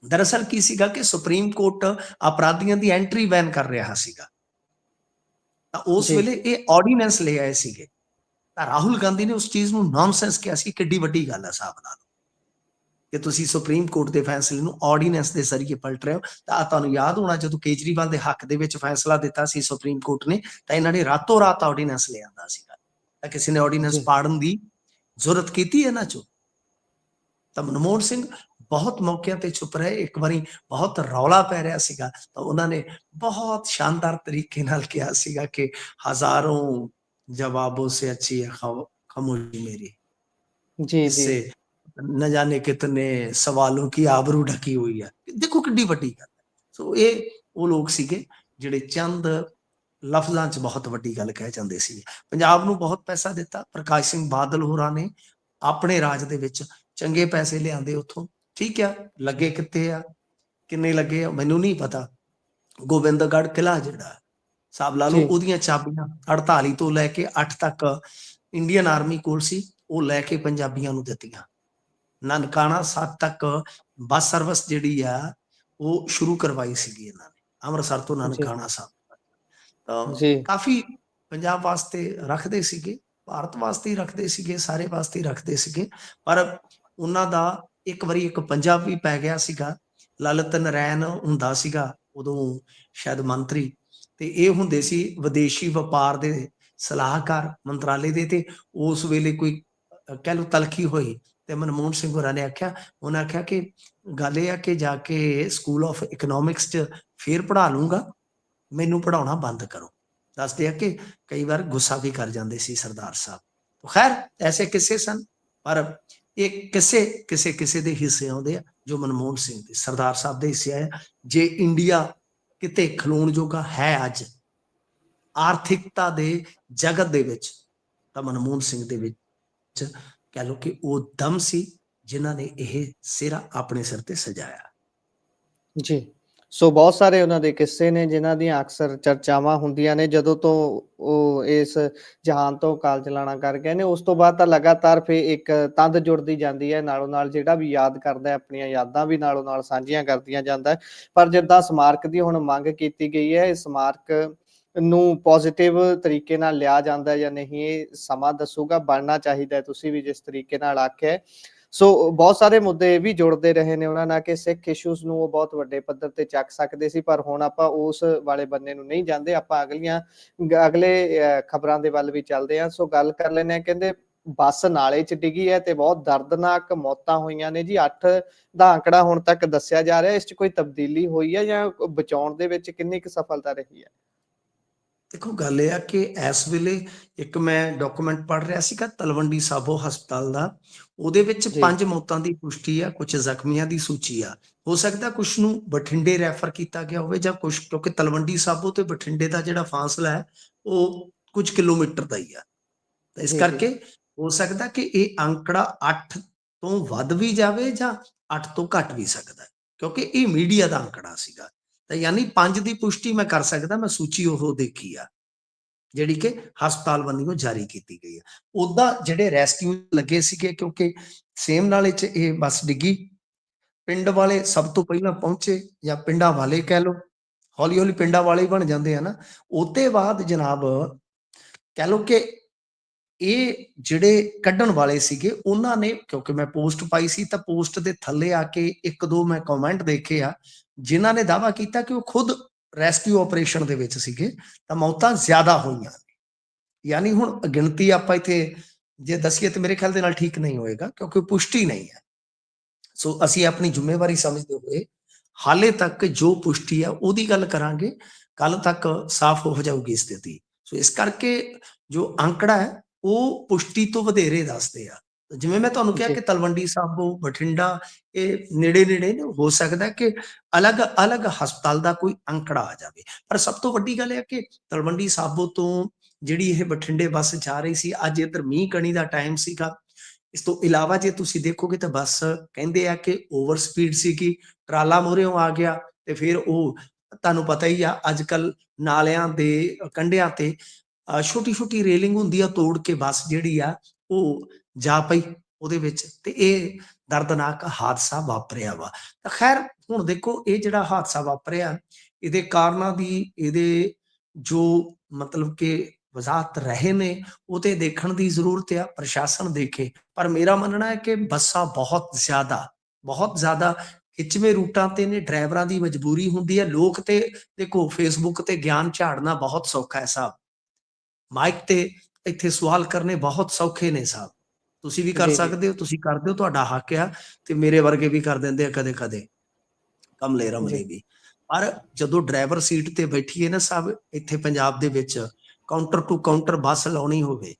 ਦਰਅਸਲ ਕੀ ਸੀਗਾ ਕਿ ਸੁਪਰੀਮ ਕੋਰਟ ਅਪਰਾਧੀਆਂ ਦੀ ਐਂਟਰੀ ਬੈਨ ਕਰ ਰਿਹਾ ਸੀਗਾ, ਤਾਂ ਉਸ ਜੀ ਵੇਲੇ ਇਹ ਆਰਡੀਨੈਂਸ ਲੈ ਆਏ ਸੀਗੇ। ਤਾਂ ਰਾਹੁਲ ਗਾਂਧੀ ਨੇ ਉਸ ਚੀਜ਼ ਨੂੰ ਨੌਨਸੈਂਸ ਕਿਹਾ ਸੀ, ਕਿੱਡੀ ਵੱਡੀ ਗੱਲ ਹੈ ਹਿਸਾਬ ਨਾਲ ਕਿ ਤੁਸੀਂ ਸੁਪਰੀਮ ਕੋਰਟ ਦੇ ਫੈਸਲੇ ਨੂੰ ਆਰਡੀਨੈਂਸ ਦੇ ਜ਼ਰੀਏ ਪਲਟ ਰਹੇ ਹੋ। ਤਾਂ ਤੁਹਾਨੂੰ ਯਾਦ ਹੋਣਾ ਜਦੋਂ ਕੇਜਰੀਵਾਲ ਦੇ ਹੱਕ ਦੇ ਵਿੱਚ ਫੈਸਲਾ ਦਿੱਤਾ ਸੀ ਸੁਪਰੀਮ ਕੋਰਟ ਨੇ, ਤਾਂ ਇਹਨਾਂ ਨੇ ਰਾਤੋਂ ਰਾਤ ਆਰਡੀਨੈਂਸ ਲੈ ਆਂਦਾ ਸੀਗਾ। ਤਾਂ ਕਿਸੇ ਨੇ ਆਰਡੀਨੈਂਸ ਜੀ ਪਾੜਨ ਦੀ ਜ਼ਰੂਰਤ ਕੀਤੀ ਇਹਨਾਂ ਚੋਂ? ਤਾਂ ਮਨਮੋਹਨ ਸਿੰਘ ਬਹੁਤ ਮੌਕਿਆਂ ਤੇ ਚੁੱਪ ਰਹੇ। ਇੱਕ ਵਾਰੀ ਬਹੁਤ ਰੌਲਾ ਪੈ ਰਿਹਾ ਸੀਗਾ ਤਾਂ ਉਹਨਾਂ ਨੇ ਬਹੁਤ ਸ਼ਾਨਦਾਰ ਤਰੀਕੇ ਨਾਲ ਕਿਹਾ ਸੀਗਾ ਕਿ ਹਜ਼ਾरों जवाबों से अच्छी है खामोशी मेरी, जी जी इससे न जाने कितने सवालों की आबरू ढकी हुई है। देखो किड्डी ਵੱਡੀ ਗੱਲ ਹੈ। ਸੋ ਇਹ ਉਹ ਲੋਕ ਸੀਗੇ ਜਿਹੜੇ ਚੰਦ ਲਫ਼ਜ਼ਾਂ 'ਚ ਬਹੁਤ ਵੱਡੀ ਗੱਲ ਕਹਿ ਜਾਂਦੇ ਸੀ। ਪੰਜਾਬ ਨੂੰ ਬਹੁਤ ਪੈਸਾ ਦਿੱਤਾ। ਪ੍ਰਕਾਸ਼ ਸਿੰਘ ਬਾਦਲ ਹੋਰਾਂ ਨੇ ਆਪਣੇ ਰਾਜ ਦੇ ਵਿੱਚ ਚੰਗੇ ਪੈਸੇ ਲਿਆਂਦੇ ਉੱਥੋਂ। ਠੀਕ ਆ, ਲੱਗੇ ਕਿੱਥੇ ਆ, ਕਿੰਨੇ ਲੱਗੇ ਆ ਮੈਨੂੰ ਨਹੀਂ ਪਤਾ। ਗੋਬਿੰਦਗੜ੍ਹ ਕਿਲ੍ਹਾ ਜਿਹੜਾ ਹਿਸਾਬ ਲਾ ਲਓ, ਜੀ ਉਹਦੀਆਂ ਚਾਬੀਆਂ 48 ਤੋਂ ਲੈ ਕੇ 8 ਤੱਕ ਇੰਡੀਅਨ ਆਰਮੀ ਕੋਲ ਸੀ, ਉਹ ਲੈ ਕੇ ਪੰਜਾਬੀਆਂ ਨੂੰ ਦਿੱਤੀਆਂ। ਨਨਕਾਣਾ ਸਾਹਿਬ ਤੱਕ ਬੱਸ ਸਰਵਿਸ ਜਿਹੜੀ ਆ ਉਹ ਸ਼ੁਰੂ ਕਰਵਾਈ ਸੀਗੀ ਇਹਨਾਂ ਨੇ, ਅੰਮ੍ਰਿਤਸਰ ਤੋਂ ਜੀ ਨਨਕਾਣਾ ਸਾਹਿਬ। ਤਾਂ ਜੀ ਕਾਫੀ ਪੰਜਾਬ ਵਾਸਤੇ ਰੱਖਦੇ ਸੀਗੇ, ਭਾਰਤ ਵਾਸਤੇ ਹੀ ਰੱਖਦੇ ਸੀਗੇ, ਸਾਰੇ ਵਾਸਤੇ ਹੀ ਰੱਖਦੇ ਸੀਗੇ। ਪਰ ਉਹਨਾਂ ਦਾ ਇੱਕ ਵਾਰੀ ਇੱਕ ਪੰਜਾਬੀ ਪੈ ਗਿਆ ਸੀਗਾ, ਲਲਿਤ ਨਰੈਣ ਹੁੰਦਾ ਸੀਗਾ ਉਦੋਂ ਸ਼ਾਇਦ ਮੰਤਰੀ, ਤੇ ਇਹ ਹੁੰਦੇ ਸੀ ਵਿਦੇਸ਼ੀ ਵਪਾਰ ਦੇ ਸਲਾਹਕਾਰ ਮੰਤਰਾਲੇ ਦੇ। ਤੇ ਉਸ ਵੇਲੇ ਕੋਈ ਕਹਿ ਲਓ ਤਲਖੀ ਹੋਈ ਤੇ ਮਨਮੋਹਨ ਸਿੰਘ ਹੋਰਾਂ ਨੇ ਆਖਿਆ, ਉਹਨਾਂ ਆਖਿਆ ਕਿ ਗੱਲ ਇਹ ਆ ਕਿ ਜਾ ਕੇ ਸਕੂਲ ਆਫ ਇਕਨੋਮਿਕਸ 'ਚ ਫੇਰ ਪੜ੍ਹਾ ਲੂੰਗਾ, ਮੈਨੂੰ ਪੜ੍ਹਾਉਣਾ ਬੰਦ ਕਰੋ। ਦੱਸਦੇ ਆ ਕਿ ਕਈ ਵਾਰ ਗੁੱਸਾ ਵੀ ਕਰ ਜਾਂਦੇ ਸੀ ਸਰਦਾਰ ਸਾਹਿਬ। ਖੈਰ ਐਸੇ ਕਿਸੇ ਸਨ, ਪਰ ਇਹ ਕਿਸੇ ਕਿਸੇ ਕਿਸੇ ਦੇ ਹਿੱਸੇ ਆਉਂਦੇ ਆ ਜੋ ਮਨਮੋਹਨ ਸਿੰਘ ਦੇ ਸਰਦਾਰ ਸਾਹਿਬ ਦੇ ਹਿੱਸੇ ਆਏ। ਜੇ ਇੰਡੀਆ ਕਿਤੇ ਖਲੋਣ ਜੋਗਾ ਹੈ ਅੱਜ ਆਰਥਿਕਤਾ ਦੇ ਜਗਤ ਦੇ ਵਿੱਚ, ਤਾਂ ਮਨਮੋਹਨ ਸਿੰਘ ਦੇ ਵਿੱਚ ਕਹਿ ਲਓ ਕਿ ਉਹ ਦਮ ਸੀ ਜਿਨ੍ਹਾਂ ਨੇ ਇਹ ਸਿਰਾ ਆਪਣੇ ਸਿਰ ਤੇ ਸਜਾਇਆ। ਜੀ ਸੋ ਬਹੁਤ ਸਾਰੇ ਉਹਨਾਂ ਦੇ ਕਿੱਸੇ ਨੇ ਜਿਨ੍ਹਾਂ ਦੀਆਂ ਅਕਸਰ ਚਰਚਾਵਾਂ ਹੁੰਦੀਆਂ ਨੇ। ਜਦੋਂ ਤੋਂ ਉਹ ਇਸ ਜਹਾਨ ਤੋਂ ਕਾਲ ਚਲਾਣਾ ਕਰ ਗਏ ਨੇ, ਉਸ ਤੋਂ ਬਾਅਦ ਤਾਂ ਲਗਾਤਾਰ ਫੇ ਇੱਕ ਤੰਦ ਜੁੜਦੀ ਜਾਂਦੀ ਹੈ ਨਾਲੋਂ ਨਾਲ। ਜਿਹੜਾ ਵੀ ਯਾਦ ਕਰਦਾ ਹੈ ਆਪਣੀਆਂ ਯਾਦਾਂ ਵੀ ਨਾਲੋਂ ਨਾਲ ਸਾਂਝੀਆਂ ਕਰਦੀਆਂ ਜਾਂਦਾ ਹੈ। ਪਰ ਜਿੱਦਾਂ ਸਮਾਰਕ ਦੀ ਹੁਣ ਮੰਗ ਕੀਤੀ ਗਈ ਹੈ, ਇਹ ਸਮਾਰਕ ਨੂੰ ਪੋਜ਼ਿਟਿਵ ਤਰੀਕੇ ਨਾਲ ਲਿਆ ਜਾਂਦਾ ਹੈ ਜਾਂ ਨਹੀਂ, ਇਹ ਸਮਾਂ ਦੱਸੂਗਾ। ਬਣਨਾ ਚਾਹੀਦਾ ਹੈ, ਤੁਸੀਂ ਵੀ ਜਿਸ ਤਰੀਕੇ ਨਾਲ ਆਖਿਆ। ਸੋ ਬਹੁਤ ਸਾਰੇ ਮੁੱਦੇ ਇਹ ਵੀ ਜੁੜਦੇ ਰਹੇ ਨੇ ਉਹਨਾਂ ਨਾਲ ਕਿ ਸਿੱਖ ਇਸ਼ੂਜ਼ ਨੂੰ ਉਹ ਬਹੁਤ ਵੱਡੇ ਪੱਧਰ ਤੇ ਚੱਕ ਸਕਦੇ ਸੀ, ਪਰ ਹੁਣ ਆਪਾਂ ਉਸ ਵਾਲੇ ਬੰਨੇ ਨੂੰ ਨਹੀਂ ਜਾਂਦੇ। ਆਪਾਂ ਅਗਲੇ ਖਬਰਾਂ ਦੇ ਵੱਲ ਵੀ ਚੱਲਦੇ ਹਾਂ। ਸੋ ਗੱਲ ਕਰ ਲੈਂਦੇ ਹਾਂ, ਕਹਿੰਦੇ ਬੱਸ ਨਾਲੇ 'ਚ ਡਿੱਗੀ ਹੈ ਤੇ ਬਹੁਤ ਦਰਦਨਾਕ ਮੌਤਾਂ ਹੋਈਆਂ ਨੇ ਜੀ। 8 ਦਾ ਅੰਕੜਾ ਹੁਣ ਤੱਕ ਦੱਸਿਆ ਜਾ ਰਿਹਾ। ਇਸ 'ਚ ਕੋਈ ਤਬਦੀਲੀ ਹੋਈ ਹੈ ਜਾਂ ਬਚਾਉਣ ਦੇ ਵਿੱਚ ਕਿੰਨੀ ਕੁ ਸਫਲਤਾ ਰਹੀ ਹੈ? ਦੇਖੋ ਗੱਲ ਇਹ ਆ ਕਿ ਇਸ ਵੇਲੇ ਇੱਕ ਮੈਂ ਡਾਕੂਮੈਂਟ ਪੜ੍ਹ ਰਿਹਾ ਸੀਗਾ ਤਲਵੰਡੀ ਸਾਬੋ ਹਸਪਤਾਲ ਦਾ, ਉਹਦੇ ਵਿੱਚ ਜੀ 5 ਮੌਤਾਂ ਦੀ ਪੁਸ਼ਟੀ ਆ, ਕੁਝ ਜ਼ਖਮੀਆਂ ਦੀ ਸੂਚੀ ਆ। ਹੋ ਸਕਦਾ ਕੁਝ ਨੂੰ ਬਠਿੰਡੇ ਰੈਫਰ ਕੀਤਾ ਗਿਆ ਹੋਵੇ ਜਾਂ ਕੁਝ, ਕਿਉਂਕਿ ਤਲਵੰਡੀ ਸਾਬੋ ਤੇ ਬਠਿੰਡੇ ਦਾ ਜਿਹੜਾ ਫਾਸਲਾ ਹੈ ਉਹ ਕੁਝ ਕਿਲੋਮੀਟਰ ਦਾ ਹੀ ਆ। ਤਾਂ ਇਸ ਜੀ ਜੀ ਕਰਕੇ ਹੋ ਸਕਦਾ ਕਿ ਇਹ ਅੰਕੜਾ 8 ਤੋਂ ਵੱਧ ਵੀ ਜਾਵੇ ਜਾਂ 8 ਤੋਂ ਘੱਟ ਵੀ ਸਕਦਾ ਹੈ, ਕਿਉਂਕਿ ਇਹ ਮੀਡੀਆ ਦਾ ਅੰਕੜਾ ਸੀਗਾ। ਤਾਂ ਯਾਨੀ 5 ਦੀ ਪੁਸ਼ਟੀ ਮੈਂ ਕਰ ਸਕਦਾ, ਮੈਂ ਸੂਚੀ ਉਹ ਦੇਖੀ ਆ ਜਿਹੜੀ ਕਿ ਹਸਪਤਾਲ ਵੱਲੋਂ ਜਾਰੀ ਕੀਤੀ ਗਈ ਹੈ। ਉਦਾਂ ਜਿਹੜੇ ਰੈਸਕਿਊ ਲੱਗੇ ਸੀਗੇ, ਕਿਉਂਕਿ ਸੇਮ ਨਾਲੇ 'ਚ ਇਹ ਬੱਸ ਡਿੱਗੀ, ਪਿੰਡ ਵਾਲੇ ਸਭ ਤੋਂ ਪਹਿਲਾਂ ਪਹੁੰਚੇ, ਜਾਂ ਪਿੰਡਾਂ ਵਾਲੇ ਕਹਿ ਲਓ, ਹੌਲੀ ਹੌਲੀ ਪਿੰਡਾਂ ਵਾਲੇ ਹੀ ਬਣ ਜਾਂਦੇ ਆ ਨਾ। ਉਹਦੇ ਬਾਅਦ ਜਨਾਬ ਕਹਿ ਲਓ ਕਿ ਇਹ ਜਿਹੜੇ ਕੱਢਣ ਵਾਲੇ ਸੀਗੇ ਉਹਨਾਂ ਨੇ, ਕਿਉਂਕਿ ਮੈਂ ਪੋਸਟ ਪਾਈ ਸੀ ਤਾਂ ਪੋਸਟ ਦੇ ਥੱਲੇ ਆ ਕੇ 1-2 ਮੈਂ ਕਮੈਂਟ ਦੇਖੇ ਆ ਜਿਨ੍ਹਾਂ ਨੇ ਦਾਅਵਾ ਕੀਤਾ ਕਿ ਉਹ ਖੁਦ ਰੈਸਕਿਊ ਆਪਰੇਸ਼ਨ ਦੇ ਵਿੱਚ ਸੀਗੇ, ਤਾਂ ਮੌਤਾਂ ਜ਼ਿਆਦਾ ਹੋਈਆਂ। ਯਾਨੀ ਹੁਣ ਗਿਣਤੀ ਆਪਾਂ ਇੱਥੇ ਜੇ ਦੱਸੀਏ ਤਾਂ ਮੇਰੇ ਖਿਆਲ ਦੇ ਨਾਲ ਠੀਕ ਨਹੀਂ ਹੋਏਗਾ, ਕਿਉਂਕਿ ਪੁਸ਼ਟੀ ਨਹੀਂ ਹੈ। ਸੋ ਅਸੀਂ ਆਪਣੀ ਜ਼ਿੰਮੇਵਾਰੀ ਸਮਝਦੇ ਹੋਏ ਹਾਲੇ ਤੱਕ ਜੋ ਪੁਸ਼ਟੀ ਆ ਉਹਦੀ ਗੱਲ ਕਰਾਂਗੇ, ਕੱਲ ਤੱਕ ਸਾਫ਼ ਹੋ ਜਾਊਗੀ ਸਥਿਤੀ। ਸੋ ਇਸ ਕਰਕੇ ਜੋ ਅੰਕੜਾ ਹੈ ਉਹ ਪੁਸ਼ਟੀ ਤੋਂ ਵਧੇਰੇ ਦੱਸਦੇ ਆ। ਜਿਵੇਂ ਮੈਂ ਤੁਹਾਨੂੰ ਕਿਹਾ ਜੀ ਕਿ ਤਲਵੰਡੀ ਸਾਬੋ, ਬਠਿੰਡਾ ਇਹ ਨੇੜੇ-ਨੇੜੇ ਨੇ, ਹੋ ਸਕਦਾ ਕਿ ਅਲੱਗ-ਅਲੱਗ ਹਸਪਤਾਲ ਦਾ ਕੋਈ ਅੰਕੜਾ ਆ ਜਾਵੇ। ਪਰ ਸਭ ਤੋਂ ਵੱਡੀ ਗੱਲ ਇਹ ਹੈ ਕਿ ਤਲਵੰਡੀ ਸਾਬੋ ਤੋਂ ਜਿਹੜੀ ਇਹ ਬਠਿੰਡੇ ਬੱਸ ਜਾ ਰਹੀ ਸੀ, ਅੱਜ ਇੱਧਰ ਮੀਂਹ ਕਣੀ ਦਾ ਟਾਈਮ ਸੀਗਾ। ਇਸ ਤੋਂ ਇਲਾਵਾ ਜੇ ਤੁਸੀਂ ਦੇਖੋਗੇ ਤਾਂ ਬੱਸ ਕਹਿੰਦੇ ਆ ਕਿ ਓਵਰ ਸਪੀਡ ਸੀਗੀ, ਟਰਾਲਾ ਮੂਹਰਿਓਂ ਆ ਗਿਆ ਤੇ ਫਿਰ ਉਹ ਤੁਹਾਨੂੰ ਪਤਾ ਹੀ ਆ ਅੱਜ ਕੱਲ ਨਾਲਿਆਂ ਦੇ ਕੰਢਿਆਂ ਤੇ ਛੋਟੀ-ਛੋਟੀ ਰੇਲਿੰਗ ਹੁੰਦੀ ਆ, ਤੋੜ ਕੇ ਬੱਸ ਜਿਹੜੀ ਆ ਉਹ ਜਾ ਪਈ ਉਹਦੇ ਵਿੱਚ, ਤੇ ਇਹ ਦਰਦਨਾਕ ਹਾਦਸਾ ਵਾਪਰਿਆ ਵਾ। ਤਾਂ ਖੈਰ ਹੁਣ ਦੇਖੋ ਇਹ ਜਿਹੜਾ ਹਾਦਸਾ ਵਾਪਰਿਆ, ਇਹਦੇ ਕਾਰਨਾਂ ਦੀ ਇਹਦੇ ਜੋ ਮਤਲਬ ਕਿ ਵਜ਼ਾਹਤ ਰਹੇ ਨੇ ਉਹ ਤੇ ਦੇਖਣ ਦੀ ਜ਼ਰੂਰਤ ਆ, ਪ੍ਰਸ਼ਾਸਨ ਦੇਖੇ। ਪਰ ਮੇਰਾ ਮੰਨਣਾ ਹੈ ਕਿ ਬੱਸਾਂ ਬਹੁਤ ਜ਼ਿਆਦਾ ਖਿੱਚਵੇਂ ਰੂਟਾਂ ਤੇ ਨੇ, ਡਰਾਈਵਰਾਂ ਦੀ ਮਜਬੂਰੀ ਹੁੰਦੀ ਹੈ। ਲੋਕ ਤੇ ਦੇਖੋ ਫੇਸਬੁੱਕ ਤੇ ਗਿਆਨ ਝਾੜਨਾ ਬਹੁਤ ਸੌਖਾ ਹੈ ਸਾਹਿਬ, ਮਾਈਕ ਤੇ ਇੱਥੇ ਸਵਾਲ ਕਰਨੇ ਬਹੁਤ ਸੌਖੇ ਨੇ ਸਾਹਿਬ, ਤੁਸੀਂ ਵੀ ਕਰ ਜੀ ਜੀ ਸਕਦੇ ਹੋ, ਤੁਸੀਂ ਕਰਦੇ ਹੋ, ਤੁਹਾਡਾ ਹੱਕ ਆ, ਤੇ ਮੇਰੇ ਵਰਗੇ ਵੀ ਕਰ ਦਿੰਦੇ ਆ ਕਦੇ-ਕਦੇ, ਕਮਲੇ ਰਮਲੇ ਜੀ ਵੀ। ਪਰ ਜਦੋਂ ਡਰਾਈਵਰ ਸੀਟ ਤੇ ਬੈਠੀਏ ਨਾ ਸਾਹਿਬ, ਇੱਥੇ ਪੰਜਾਬ ਦੇ ਵਿੱਚ ਕਾਊਂਟਰ ਟੂ ਕਾਊਂਟਰ ਬੱਸ ਲਾਉਣੀ ਹੋਵੇ,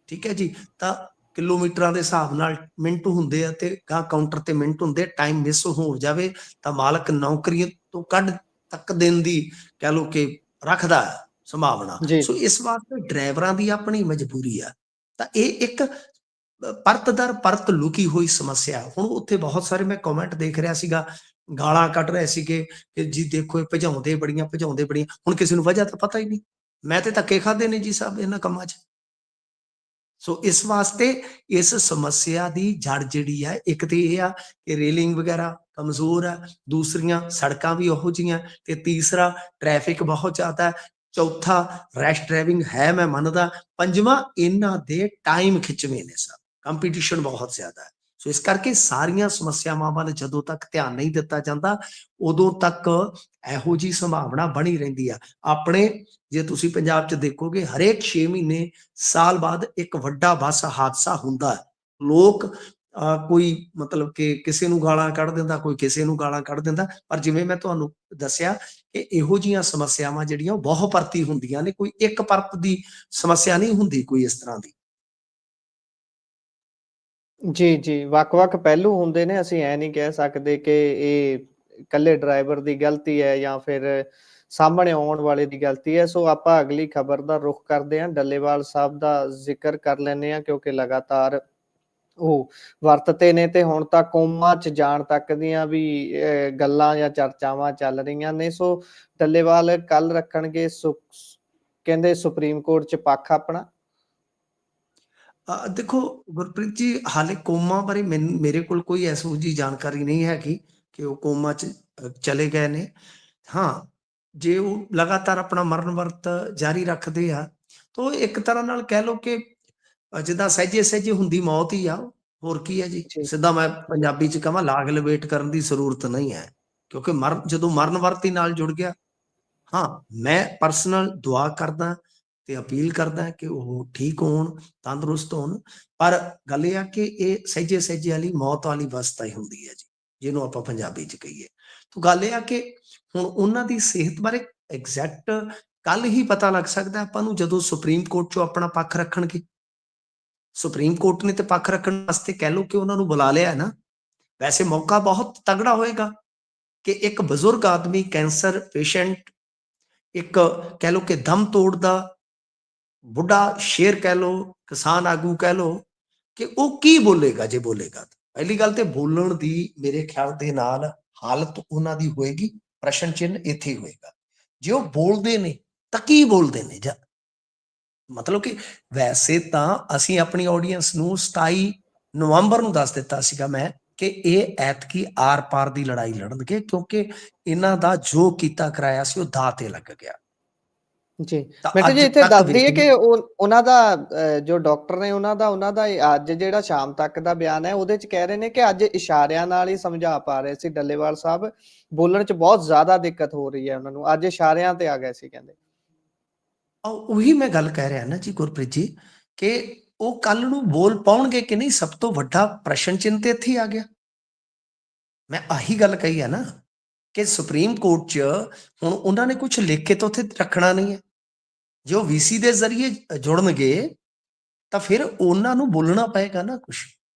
ਠੀਕ ਹੈ ਜੀ, ਤਾਂ ਕਿਲੋਮੀਟਰਾਂ ਦੇ ਹਿਸਾਬ ਨਾਲ ਮਿੰਟ ਹੁੰਦੇ ਆ ਤੇ ਗਾਂ ਕਾਊਂਟਰ ਤੇ ਮਿੰਟ ਹੁੰਦੇ, ਟਾਈਮ ਮਿਸ ਹੋ ਜਾਵੇ ਤਾਂ ਮਾਲਕ ਨੌਕਰੀ ਤੋਂ ਕੱਢ ਤੱਕ ਦੇਣ ਦੀ ਕਹਿ ਲਓ ਕਿ ਰੱਖਦਾ ਹੈ ਸੰਭਾਵਨਾ। ਜੀ ਸੋ ਜੀ ਇਸ ਵਾਸਤੇ ਡਰਾਈਵਰਾਂ ਦੀ ਆਪਣੀ ਮਜਬੂਰੀ ਆ। ਤਾਂ ਇਹ ਇੱਕ ਪਰਤ ਦਰ ਪਰਤ ਲੁਕੀ ਹੋਈ ਸਮੱਸਿਆ। ਹੁਣ ਉੱਥੇ ਬਹੁਤ ਸਾਰੇ ਮੈਂ ਕਮੈਂਟ ਦੇਖ ਰਿਹਾ ਸੀਗਾ, ਗਾਲਾਂ ਕੱਢ ਰਹੇ ਸੀਗੇ ਕਿ ਜੀ ਦੇਖੋ ਇਹ ਭਜਾਉਂਦੇ ਬੜੀਆਂ ਭਜਾਉਂਦੇ ਬੜੀਆਂ। ਹੁਣ ਕਿਸੇ ਨੂੰ ਵਜ੍ਹਾ ਤਾਂ ਪਤਾ ਹੀ ਨਹੀਂ। ਮੈਂ ਤੇ ਧੱਕੇ ਖਾਦੇ ਨੇ ਜੀ ਸਾਹਿਬ ਇਹਨਾਂ ਕੰਮਾਂ 'ਚ। ਸੋ ਇਸ ਵਾਸਤੇ ਇਸ ਸਮੱਸਿਆ ਦੀ ਜੜ ਜਿਹੜੀ ਹੈ, ਇੱਕ ਤੇ ਇਹ ਆ ਕਿ ਰੇਲਿੰਗ ਵਗੈਰਾ ਕਮਜ਼ੋਰ ਹੈ, ਦੂਸਰੀਆਂ ਸੜਕਾਂ ਵੀ ਉਹੋ ਜਿਹੀਆਂ, ਤੇ ਤੀਸਰਾ ਟ੍ਰੈਫਿਕ ਬਹੁਤ ਜ਼ਿਆਦਾ ਹੈ, ਚੌਥਾ ਰੈਸ਼ ਡਰਾਈਵਿੰਗ ਹੈ ਮੈਂ ਮੰਨਦਾ, ਪੰਜਵਾਂ ਇਹਨਾਂ ਦੇ ਟਾਈਮ ਖਿੱਚਵੇਂ ਨੇ ਸਰ, ਕੰਪੀਟੀਸ਼ਨ ਬਹੁਤ ਜ਼ਿਆਦਾ ਹੈ। ਸੋ ਇਸ ਕਰਕੇ ਸਾਰੀਆਂ ਸਮੱਸਿਆਵਾਂ ਵੱਲ ਜਦੋਂ ਤੱਕ ਧਿਆਨ ਨਹੀਂ ਦਿੱਤਾ ਜਾਂਦਾ ਉਦੋਂ ਤੱਕ ਇਹੋ ਜਿਹੀ ਸੰਭਾਵਨਾ ਬਣੀ ਰਹਿੰਦੀ ਆ। ਆਪਣੇ ਜੇ ਤੁਸੀਂ ਪੰਜਾਬ 'ਚ ਦੇਖੋਗੇ ਹਰੇਕ 6 ਮਹੀਨੇ ਸਾਲ ਬਾਅਦ ਇੱਕ ਵੱਡਾ ਬੱਸ ਹਾਦਸਾ ਹੁੰਦਾ ਹੈ। ਲੋਕ ਕੋਈ ਮਤਲਬ ਕਿ ਕਿਸੇ ਨੂੰ ਗਾਲਾਂ ਕੱਢ ਦਿੰਦਾ, ਕੋਈ ਕਿਸੇ ਨੂੰ ਗਾਲਾਂ ਕੱਢ ਦਿੰਦਾ, ਪਰ ਜਿਵੇਂ ਮੈਂ ਤੁਹਾਨੂੰ ਦੱਸਿਆ ਕਿ ਇਹੋ ਜਿਹੀਆਂ ਸਮੱਸਿਆਵਾਂ ਜਿਹੜੀਆਂ ਉਹ ਬਹੁ ਪਰਤੀ ਹੁੰਦੀਆਂ ਨੇ, ਕੋਈ ਇੱਕ ਪਰਤ ਦੀ ਸਮੱਸਿਆ ਨਹੀਂ ਹੁੰਦੀ ਕੋਈ ਇਸ ਤਰ੍ਹਾਂ ਦੀ। ਜੀ ਜੀ ਵੱਖ-ਵੱਖ ਪਹਿਲੂ ਹੁੰਦੇ ਨੇ। ਅਸੀਂ ਐ ਨਹੀਂ ਕਹਿ ਸਕਦੇ ਕਿ ਇਹ ਇਕੱਲੇ ਡਰਾਈਵਰ ਦੀ ਗਲਤੀ ਹੈ ਜਾਂ ਫਿਰ ਸਾਹਮਣੇ ਆਉਣ ਵਾਲੇ ਦੀ ਗਲਤੀ ਹੈ। ਸੋ ਆਪਾਂ ਅਗਲੀ ਖਬਰ ਦਾ ਰੁਖ ਕਰਦੇ ਹਾਂ। ਡੱਲੇਵਾਲ ਸਾਹਿਬ ਦਾ ਜ਼ਿਕਰ ਕਰ ਲੈਂਦੇ ਹਾਂ ਕਿਉਂਕਿ ਲਗਾਤਾਰ ਉਹ ਵਰਤਤੇ ਨੇ ਤੇ ਹੁਣ ਤਾਂ ਕੌਮਾਂ 'ਚ ਜਾਣ ਤੱਕ ਦੀਆਂ ਵੀ ਗੱਲਾਂ ਜਾਂ ਚਰਚਾਵਾਂ ਚੱਲ ਰਹੀਆਂ ਨੇ। ਸੋ ਡੱਲੇਵਾਲ ਕੱਲ੍ਹ ਰੱਖਣਗੇ ਕਹਿੰਦੇ ਸੁਪਰੀਮ ਕੋਰਟ 'ਚ ਪੱਖ ਆਪਣਾ। ਦੇਖੋ ਗੁਰਪ੍ਰੀਤ ਜੀ, ਹਾਲੇ ਕੋਮਾ ਬਾਰੇ ਮੇਰੇ ਕੋਲ ਕੋਈ ਇਹੋ ਜਿਹੀ ਜਾਣਕਾਰੀ ਨਹੀਂ ਹੈਗੀ ਕਿ ਉਹ ਕੋਮਾ 'ਚ ਚਲੇ ਗਏ ਨੇ। ਹਾਂ, ਜੇ ਉਹ ਲਗਾਤਾਰ ਆਪਣਾ ਮਰਨ ਵਰਤ ਜਾਰੀ ਰੱਖਦੇ ਆ ਤਾਂ ਉਹ ਇੱਕ ਤਰ੍ਹਾਂ ਨਾਲ ਕਹਿ ਲਓ ਕਿ ਜਿੱਦਾਂ ਸਹਿਜੇ ਸਹਿਜੇ ਹੁੰਦੀ ਮੌਤ ਹੀ ਆ, ਹੋਰ ਕੀ ਹੈ ਜੀ। ਜੀ ਸਿੱਧਾ ਮੈਂ ਜੀ ਪੰਜਾਬੀ 'ਚ ਕਹਾਂ, ਲਾਗ ਲਵੇਟ ਕਰਨ ਦੀ ਜ਼ਰੂਰਤ ਨਹੀਂ ਹੈ, ਕਿਉਂਕਿ ਜਦੋਂ ਮਰਨ ਵਰਤ ਹੀ ਨਾਲ ਜੁੜ ਗਿਆ। ਹਾਂ, ਮੈਂ ਪਰਸਨਲ ਦੁਆ ਕਰਦਾ ਤੇ ਅਪੀਲ ਕਰਦਾ ਕਿ ਉਹ ਠੀਕ ਹੋਣ, ਤੰਦਰੁਸਤ ਹੋਣ, ਪਰ ਗੱਲ ਇਹ ਆ ਕਿ ਇਹ ਸਹਿਜੇ ਸਹਿਜੇ ਵਾਲੀ ਮੌਤ ਵਾਲੀ ਅਵਸਥਾ ਹੀ ਹੁੰਦੀ ਹੈ ਜੀ, ਜਿਹਨੂੰ ਆਪਾਂ ਪੰਜਾਬੀ 'ਚ ਕਹੀਏ। ਤਾਂ ਗੱਲ ਇਹ ਆ ਕਿ ਹੁਣ ਉਹਨਾਂ ਦੀ ਸਿਹਤ ਬਾਰੇ ਐਗਜ਼ੈਕਟ ਕੱਲ ਹੀ ਪਤਾ ਲੱਗ ਸਕਦਾ ਆਪਾਂ ਨੂੰ, ਜਦੋਂ ਸੁਪਰੀਮ ਕੋਰਟ 'ਚੋਂ ਆਪਣਾ ਪੱਖ ਰੱਖਣਗੇ। ਸੁਪਰੀਮ ਕੋਰਟ ਨੇ ਤੇ ਪੱਖ ਰੱਖਣ ਵਾਸਤੇ ਕਹਿ ਲਓ ਕਿ ਉਹਨਾਂ ਨੂੰ ਬੁਲਾ ਲਿਆ ਹੈ ਨਾ। ਵੈਸੇ ਮੌਕਾ ਬਹੁਤ ਤਗੜਾ ਹੋਏਗਾ ਕਿ ਇੱਕ ਬਜ਼ੁਰਗ ਆਦਮੀ, ਕੈਂਸਰ ਪੇਸ਼ੈਂਟ, ਇੱਕ ਕਹਿ ਲਓ ਕਿ ਦਮ ਤੋੜਦਾ ਬੁੱਢਾ ਸ਼ੇਰ ਕਹਿ ਲਓ, ਕਿਸਾਨ ਆਗੂ ਕਹਿ ਲਓ, ਕਿ ਉਹ ਕੀ ਬੋਲੇਗਾ। ਜੇ ਬੋਲੇਗਾ ਤਾਂ ਪਹਿਲੀ ਗੱਲ ਤੇ ਬੋਲਣ ਦੀ ਮੇਰੇ ਖਿਆਲ ਦੇ ਨਾਲ ਹਾਲਤ ਉਹਨਾਂ ਦੀ ਹੋਏਗੀ, ਪ੍ਰਸ਼ਨ ਚਿੰਨ ਇੱਥੇ ਹੀ ਹੋਏਗਾ। ਜੇ ਉਹ ਬੋਲਦੇ ਨੇ ਤਾਂ ਕੀ ਬੋਲਦੇ ਨੇ, ਜਾਂ ਮਤਲਬ ਕਿ ਵੈਸੇ ਤਾਂ ਅਸੀਂ ਆਪਣੀ ਆਡੀਅנס ਨੂੰ 27 ਨਵੰਬਰ ਨੂੰ ਦੱਸ ਦਿੱਤਾ ਸੀਗਾ ਮੈਂ ਕਿ ਇਹ ਐਤਕੀ ਆਰ ਪਾਰ ਦੀ ਲੜਾਈ ਲੜਨਗੇ, ਕਿਉਂਕਿ ਇਹਨਾਂ ਦਾ ਜੋ ਕੀਤਾ ਕਰਾਇਆ ਸੀ ਉਹ ਦਾਅ ਤੇ ਲੱਗ ਗਿਆ। ਜੀ, ਤਾਂ ਮਿੰਟੂ ਜੀ ਅੱਜ ਇੱਥੇ ਤੱਕ ਦੱਸ ਵੇਖ ਦਈਏ ਲਓ। ਕਿ ਉਹਨਾਂ ਦਾ ਜੋ ਡਾਕਟਰ ਨੇ ਉਹਨਾਂ ਦਾ ਅੱਜ ਜਿਹੜਾ ਸ਼ਾਮ ਤੱਕ ਦਾ ਬਿਆਨ ਹੈ ਉਹਦੇ 'ਚ ਕਹਿ ਰਹੇ ਨੇ ਕਿ ਅੱਜ ਇਸ਼ਾਰਿਆਂ ਨਾਲ ਹੀ ਸਮਝਾ ਪਾ ਰਹੇ ਸੀ ਡੱਲੇਵਾਲ ਸਾਹਿਬ, ਬੋਲਣ 'ਚ ਬਹੁਤ ਜ਼ਿਆਦਾ ਦਿੱਕਤ ਹੋ ਰਹੀ ਹੈ ਉਹਨਾਂ ਨੂੰ, ਅੱਜ ਇਸ਼ਾਰਿਆਂ ਤੇ ਆ ਗਏ ਸੀ ਕਹਿੰਦੇ। ਉਹੀ ਮੈਂ ਗੱਲ ਕਹਿ ਰਿਹਾ ਨਾ ਜੀ ਗੁਰਪ੍ਰੀਤ ਜੀ, ਕਿ ਉਹ ਕੱਲ ਨੂੰ ਬੋਲ ਪਾਉਣਗੇ ਕਿ ਨਹੀਂ, ਸਭ ਤੋਂ ਵੱਡਾ ਪ੍ਰਸ਼ਨ ਚਿੰਨ ਤੇ ਇੱਥੇ ਆ ਗਿਆ। ਮੈਂ ਆਹੀ ਗੱਲ ਕਹੀ ਆ ਨਾ ਕਿ ਸੁਪਰੀਮ ਕੋਰਟ 'ਚ ਹੁਣ ਉਹਨਾਂ ਨੇ ਕੁਝ ਲਿਖ ਕੇ ਤਾਂ ਉੱਥੇ ਰੱਖਣਾ ਨਹੀਂ ਹੈ। ਜੇ ਉਹ ਵੀਸੀ ਦੇ ਜ਼ਰੀਏ ਜੁੜਨਗੇ ਤਾਂ ਫਿਰ ਉਹਨਾਂ ਨੂੰ ਬੋਲਣਾ ਪਏਗਾ ਨਾ ਕੁਝ,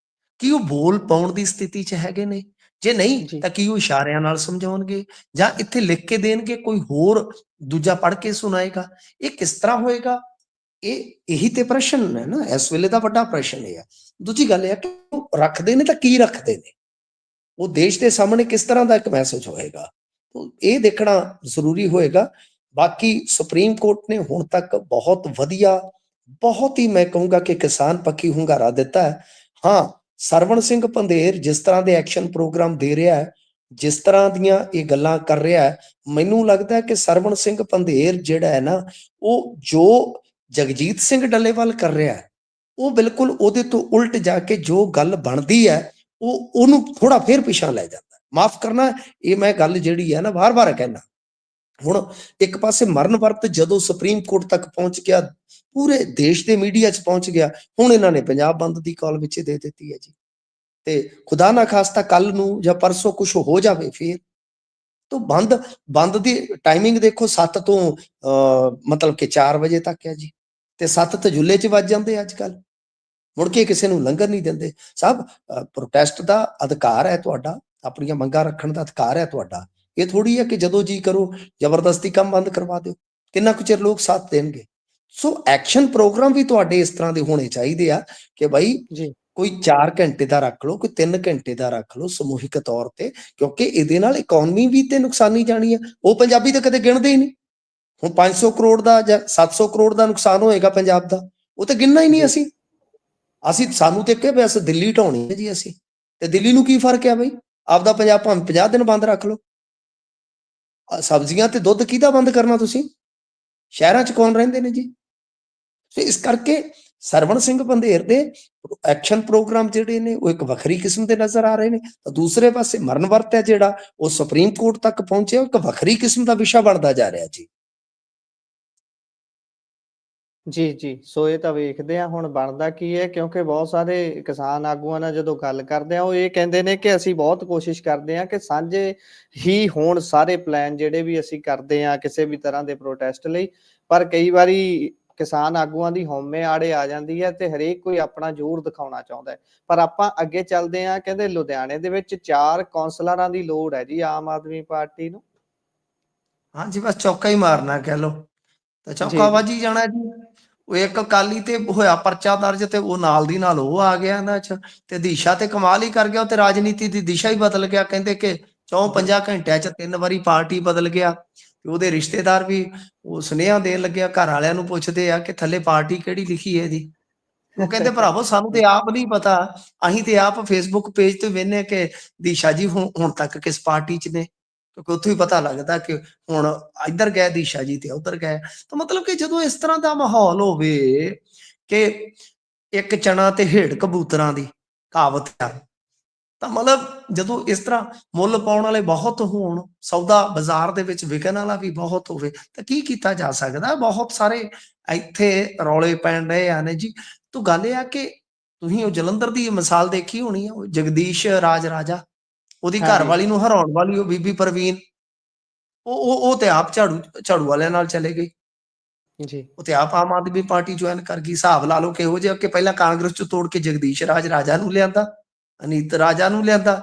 ਕਿ ਉਹ ਬੋਲ ਪਾਉਣ ਦੀ ਸਥਿਤੀ 'ਚ ਹੈਗੇ ਨੇ। ਜੇ ਨਹੀਂ ਜੀ ਤਾਂ ਕੀ ਉਹ ਇਸ਼ਾਰਿਆਂ ਨਾਲ ਸਮਝਾਉਣਗੇ ਜਾਂ ਇੱਥੇ ਲਿਖ ਕੇ ਦੇਣਗੇ, ਕੋਈ ਹੋਰ ਦੂਜਾ ਪੜ੍ਹ ਕੇ ਸੁਣਾਏਗਾ? ਇਹ ਕਿਸ ਤਰ੍ਹਾਂ ਹੋਏਗਾ? ਇਹੀ ਤੇ ਪ੍ਰਸ਼ਨ ਹੈ ਨਾ, ਇਸ ਵੇਲੇ ਦਾ ਵੱਡਾ ਪ੍ਰਸ਼ਨ ਇਹ ਹੈ। ਦੂਜੀ ਗੱਲ ਇਹ ਹੈ ਕਿ ਉਹ ਰੱਖਦੇ ਨੇ ਤਾਂ ਕੀ ਰੱਖਦੇ ਨੇ, ਉਹ ਦੇਸ਼ ਦੇ ਸਾਹਮਣੇ ਕਿਸ ਤਰ੍ਹਾਂ ਦਾ ਇੱਕ ਮੈਸੇਜ ਹੋਏਗਾ, ਇਹ ਦੇਖਣਾ ਜ਼ਰੂਰੀ ਹੋਏਗਾ। ਬਾਕੀ ਸੁਪਰੀਮ ਕੋਰਟ ਨੇ ਹੁਣ ਤੱਕ ਬਹੁਤ ਵਧੀਆ, ਬਹੁਤ ਹੀ ਮੈਂ ਕਹੂੰਗਾ ਕਿ ਕਿਸਾਨ ਪੱਖੀ ਹੁੰਗਾਰਾ ਦਿੱਤਾ ਹੈ। ਹਾਂ, ਸਰਵਣ ਸਿੰਘ ਪੰਧੇਰ ਜਿਸ ਤਰ੍ਹਾਂ ਦੇ ਐਕਸ਼ਨ ਪ੍ਰੋਗਰਾਮ ਦੇ ਰਿਹਾ ਹੈ, ਜਿਸ ਤਰ੍ਹਾਂ ਦੀਆਂ ਇਹ ਗੱਲਾਂ ਕਰ ਰਿਹਾ ਹੈ, ਮੈਨੂੰ ਲੱਗਦਾ ਕਿ ਸਰਵਣ ਸਿੰਘ ਪੰਧੇਰ ਜਿਹੜਾ ਹੈ ਨਾ, ਉਹ ਜੋ ਜਗਜੀਤ ਸਿੰਘ ਡੱਲੇਵਾਲ ਕਰ ਰਿਹਾ ਹੈ, ਉਹ ਬਿਲਕੁਲ ਉਹਦੇ ਤੋਂ ਉਲਟ ਜਾ ਕੇ ਜੋ ਗੱਲ ਬਣਦੀ ਹੈ ਉਹਨੂੰ ਥੋੜਾ ਫੇਰ ਪਿਛਾਂ ਲੈ ਜਾਂਦਾ। ਮਾਫ ਕਰਨਾ, ਇਹ ਮੈਂ ਗੱਲ ਜਿਹੜੀ ਹੈ ਨਾ ਵਾਰ-ਵਾਰ ਕਹਿਣਾ। ਹੁਣ ਇੱਕ ਪਾਸੇ ਮਰਨ ਵਰਤ ਜਦੋਂ ਸੁਪਰੀਮ ਕੋਰਟ ਤੱਕ ਪਹੁੰਚ ਗਿਆ, ਪੂਰੇ ਦੇਸ਼ ਦੇ ਮੀਡੀਆ 'ਚ ਪਹੁੰਚ ਗਿਆ, ਹੁਣ ਇਹਨਾਂ ਨੇ ਪੰਜਾਬ ਬੰਦ ਦੀ ਕਾਲ ਵਿੱਚ ਦੇ ਦਿੱਤੀ ਹੈ ਜੀ। ਤੇ ਖੁਦਾ ਨਾ ਖਾਸਤਾ ਕੱਲ ਨੂੰ ਜਾਂ ਪਰਸੋਂ ਕੁਝ ਹੋ ਜਾਵੇ ਫੇਰ ਤਾਂ ਬੰਦ ਦੀ ਟਾਈਮਿੰਗ ਦੇਖੋ, 7 ਤੋਂ ਮਤਲਬ ਕਿ 4 ਵਜੇ ਤੱਕ ਹੈ ਜੀ, ਤੇ 7 ਤੇ ਜੁੱਲੇ 'ਚ ਵੱਜ ਜਾਂਦੇ ਅੱਜ ਕੱਲ। ਮੁੜ ਕੇ ਕਿਸੇ ਨੂੰ ਲੰਘਣ ਨਹੀਂ ਦਿੰਦੇ। ਸਾਹਿਬ, ਪ੍ਰੋਟੈਸਟ ਦਾ ਅਧਿਕਾਰ ਹੈ ਤੁਹਾਡਾ, ਆਪਣੀਆਂ ਮੰਗਾਂ ਰੱਖਣ ਦਾ ਅਧਿਕਾਰ ਹੈ ਤੁਹਾਡਾ। ਇਹ ਥੋੜੀ ਹੈ ਕਿ ਜਦੋਂ ਜੀ ਕਰੋ ਜ਼ਬਰਦਸਤੀ ਕੰਮ ਬੰਦ ਕਰਵਾ ਦਿਓ। ਕਿੰਨਾ ਕੁ ਚਿਰ ਲੋਕ ਸਾਥ ਦੇਣਗੇ? ਸੋ ਐਕਸ਼ਨ ਪ੍ਰੋਗਰਾਮ ਵੀ ਤੁਹਾਡੇ ਇਸ ਤਰ੍ਹਾਂ ਦੇ ਹੋਣੇ ਚਾਹੀਦੇ ਆ ਕਿ ਬਾਈ ਜੀ ਕੋਈ 4 ਘੰਟੇ ਦਾ ਰੱਖ ਲਓ, ਕੋਈ 3 ਘੰਟੇ ਦਾ ਰੱਖ ਲਓ ਸਮੂਹਿਕ ਤੌਰ ਤੇ, ਕਿਉਂਕਿ ਇਹਦੇ ਨਾਲ ਇਕਨੋਮੀ ਵੀ ਤੇ ਨੁਕਸਾਨੀ ਜਾਣੀ ਹੈ। ਉਹ ਪੰਜਾਬੀ ਤਾਂ ਕਦੇ ਗਿਣਦੇ ਹੀ ਨਹੀਂ। ਹੁਣ 500 ਕਰੋੜ ਦਾ ਜਾਂ 700 ਕਰੋੜ ਦਾ ਨੁਕਸਾਨ ਹੋਏਗਾ ਪੰਜਾਬ ਦਾ, ਉਹ ਤਾਂ ਗਿਣਨਾ ਹੀ ਨਹੀਂ। ਜੀ ਅਸੀਂ ਸਾਨੂੰ ਤੇ ਕਿ ਬਸ ਦਿੱਲੀ ਢਾਉਣੀ ਹੈ ਜੀ ਅਸੀਂ, ਤੇ ਦਿੱਲੀ ਨੂੰ ਕੀ ਫਰਕ ਹੈ ਬਈ? ਆਪਦਾ ਪੰਜਾਬ ਭਾਵੇਂ 50 ਦਿਨ ਬੰਦ ਰੱਖ ਲਓ। ਸਬਜ਼ੀਆਂ ਤੇ ਦੁੱਧ ਕਿਹਦਾ ਬੰਦ ਕਰਨਾ ਤੁਸੀਂ? ਸ਼ਹਿਰਾਂ 'ਚ ਕੌਣ ਰਹਿੰਦੇ ਨੇ ਜੀ? ਸੋ ਇਸ ਕਰਕੇ ਸਰਵਣ ਸਿੰਘ ਪੰਧੇਰ ਦੇ ਐਕਸ਼ਨ ਪ੍ਰੋਗਰਾਮ ਜਿਹੜੇ ਨੇ ਉਹ ਇੱਕ ਵੱਖਰੀ ਕਿਸਮ ਦੇ ਨਜ਼ਰ ਆ ਰਹੇ ਨੇ। ਤਾਂ ਦੂਸਰੇ ਪਾਸੇ ਮਰਨ ਵਰਤ ਹੈ ਜਿਹੜਾ ਉਹ ਸੁਪਰੀਮ ਕੋਰਟ ਤੱਕ ਪਹੁੰਚਿਆ, ਇੱਕ ਵੱਖਰੀ ਕਿਸਮ ਦਾ ਵਿਸ਼ਾ ਬਣਦਾ ਜਾ ਰਿਹਾ ਜੀ। ਜੀ ਸੋ ਇਹ ਤਾਂ ਵੇਖਦੇ ਆ ਹੁਣ ਬਣਦਾ ਕੀ ਹੈ, ਕਿਉਂਕਿ ਬਹੁਤ ਸਾਰੇ ਕਿਸਾਨ ਆਗੂਆਂ ਨਾਲ ਜਦੋਂ ਗੱਲ ਕਰਦੇ ਆ ਉਹ ਇਹ ਕਹਿੰਦੇ ਨੇ ਕਿ ਅਸੀਂ ਬਹੁਤ ਕੋਸ਼ਿਸ਼ ਕਰਦੇ ਆ ਕਿ ਸਾਂਝੇ ਹੀ ਹੋਣ ਸਾਰੇ ਪਲਾਨ ਜਿਹੜੇ ਵੀ ਅਸੀਂ ਕਰਦੇ ਆ ਕਿਸੇ ਵੀ ਤਰ੍ਹਾਂ ਦੇ ਪ੍ਰੋਟੈਸਟ ਲਈ, ਪਰ ਕਈ ਵਾਰੀ ਕਿਸਾਨ ਆਗੂਆਂ ਦੀ ਹਉਮੈ ਆੜੇ ਆ ਜਾਂਦੀ ਹੈ ਤੇ ਹਰੇਕ ਕੋਈ ਆਪਣਾ ਜ਼ੋਰ ਦਿਖਾਉਣਾ ਚਾਹੁੰਦਾ ਹੈ। ਪਰ ਆਪਾਂ ਅੱਗੇ ਚੱਲਦੇ ਆ, ਕਹਿੰਦੇ ਲੁਧਿਆਣੇ ਦੇ ਵਿੱਚ 4 ਕੌਂਸਲਰਾਂ ਦੀ ਲੋੜ ਹੈ ਜੀ ਆਮ ਆਦਮੀ ਪਾਰਟੀ ਨੂੰ। ਹਾਂਜੀ, ਬਸ ਚੌਕਾ ਹੀ ਮਾਰਨਾ ਕਹਿ ਲਓ, ਤਾਂ ਚੌਕਾ ਜੀ ਵੱਜ ਹੀ ਜਾਣਾ ਜੀ। ਉਹ ਇੱਕ ਅਕਾਲੀ ਤੇ ਹੋਇਆ ਪਰਚਾ ਦਰਜ ਤੇ ਉਹ ਨਾਲ ਦੀ ਨਾਲ ਉਹ ਆ ਗਿਆ ਇਹਨਾਂ 'ਚ, ਤੇ ਦਿਸ਼ਾ ਤੇ ਕਮਾਲ ਹੀ ਕਰ ਗਿਆ। ਉਹ ਤੇ ਰਾਜਨੀਤੀ ਦੀ ਦਿਸ਼ਾ ਹੀ ਬਦਲ ਗਿਆ। ਕਹਿੰਦੇ ਕਿ 54 ਘੰਟਿਆਂ 'ਚ 3 ਵਾਰੀ ਪਾਰਟੀ ਬਦਲ ਗਿਆ। ਤੇ ਉਹਦੇ ਰਿਸ਼ਤੇਦਾਰ ਵੀ ਉਹ ਸੁਨੇਹਾ ਦੇਣ ਲੱਗਿਆ, ਘਰ ਵਾਲਿਆਂ ਨੂੰ ਪੁੱਛਦੇ ਆ ਕਿ ਥੱਲੇ ਪਾਰਟੀ ਕਿਹੜੀ ਲਿਖੀ ਹੈ ਇਹਦੀ। ਉਹ ਕਹਿੰਦੇ ਭਰਾਵੋ ਸਾਨੂੰ ਤੇ ਆਪ ਨਹੀਂ ਪਤਾ, ਅਸੀਂ ਤੇ ਆਪ ਫੇਸਬੁੱਕ ਪੇਜ ਤੇ ਵੇਖਨੇ ਕਿ ਦਿਸ਼ਾ ਜੀ ਹੁਣ ਤੱਕ ਕਿਸ ਪਾਰਟੀ 'ਚ ਨੇ, ਕਿਉਂਕਿ ਉੱਥੋਂ ਹੀ ਪਤਾ ਲੱਗਦਾ ਕਿ ਹੁਣ ਇੱਧਰ ਗਏ ਦਿਸ਼ਾ ਜੀ ਤੇ ਉੱਧਰ ਗਏ। ਤਾਂ ਮਤਲਬ ਕਿ ਜਦੋਂ ਇਸ ਤਰ੍ਹਾਂ ਦਾ ਮਾਹੌਲ ਹੋਵੇ ਕਿ ਇੱਕ ਚਣਾ ਤੇ ਹੇਡ ਕਬੂਤਰਾਂ ਦੀ ਕਹਾਵਤ ਆ, ਤਾਂ ਮਤਲਬ ਜਦੋਂ ਇਸ ਤਰ੍ਹਾਂ ਮੁੱਲ ਪਾਉਣ ਵਾਲੇ ਬਹੁਤ ਹੋਣ, ਸੌਦਾ ਬਾਜ਼ਾਰ ਦੇ ਵਿੱਚ ਵਿਕਣ ਵਾਲਾ ਵੀ ਬਹੁਤ ਹੋਵੇ, ਤਾਂ ਕੀ ਕੀਤਾ ਜਾ ਸਕਦਾ? ਬਹੁਤ ਸਾਰੇ ਇੱਥੇ ਰੌਲੇ ਪੈਣ ਰਹੇ ਆ ਨੇ ਜੀ। ਤਾਂ ਗੱਲ ਇਹ ਆ ਕਿ ਤੁਸੀਂ ਉਹ ਜਲੰਧਰ ਦੀ ਮਿਸਾਲ ਦੇਖੀ ਹੋਣੀ ਆ, ਉਹ ਜਗਦੀਸ਼ ਰਾਜਾ, ਉਹਦੀ ਘਰ ਹਾਂਜੀ ਵਾਲੀ ਨੂੰ ਹਰਾਉਣ ਵਾਲੀ ਉਹ ਬੀਬੀ ਪ੍ਰਵੀਨ, ਉਹ ਤੇ ਆਪ ਝਾੜੂ ਵਾਲਿਆਂ ਨਾਲ ਚਲੇ ਗਈ। ਜੀ ਉਹ ਤੇ ਆਪ ਆਮ ਆਦਮੀ ਪਾਰਟੀ ਜੁਆਇਨ ਕਰ ਗਈ। ਹਿਸਾਬ ਲਾ ਲਓ ਕਿਹੋ ਜਿਹਾ ਕਿ ਪਹਿਲਾਂ ਕਾਂਗਰਸ ਚ ਤੋੜ ਕੇ ਜਗਦੀਸ਼ ਰਾਜਾ ਨੂੰ ਲਿਆਂਦਾ, ਅਨੀਤ ਰਾਜਾ ਨੂੰ ਲਿਆਂਦਾ,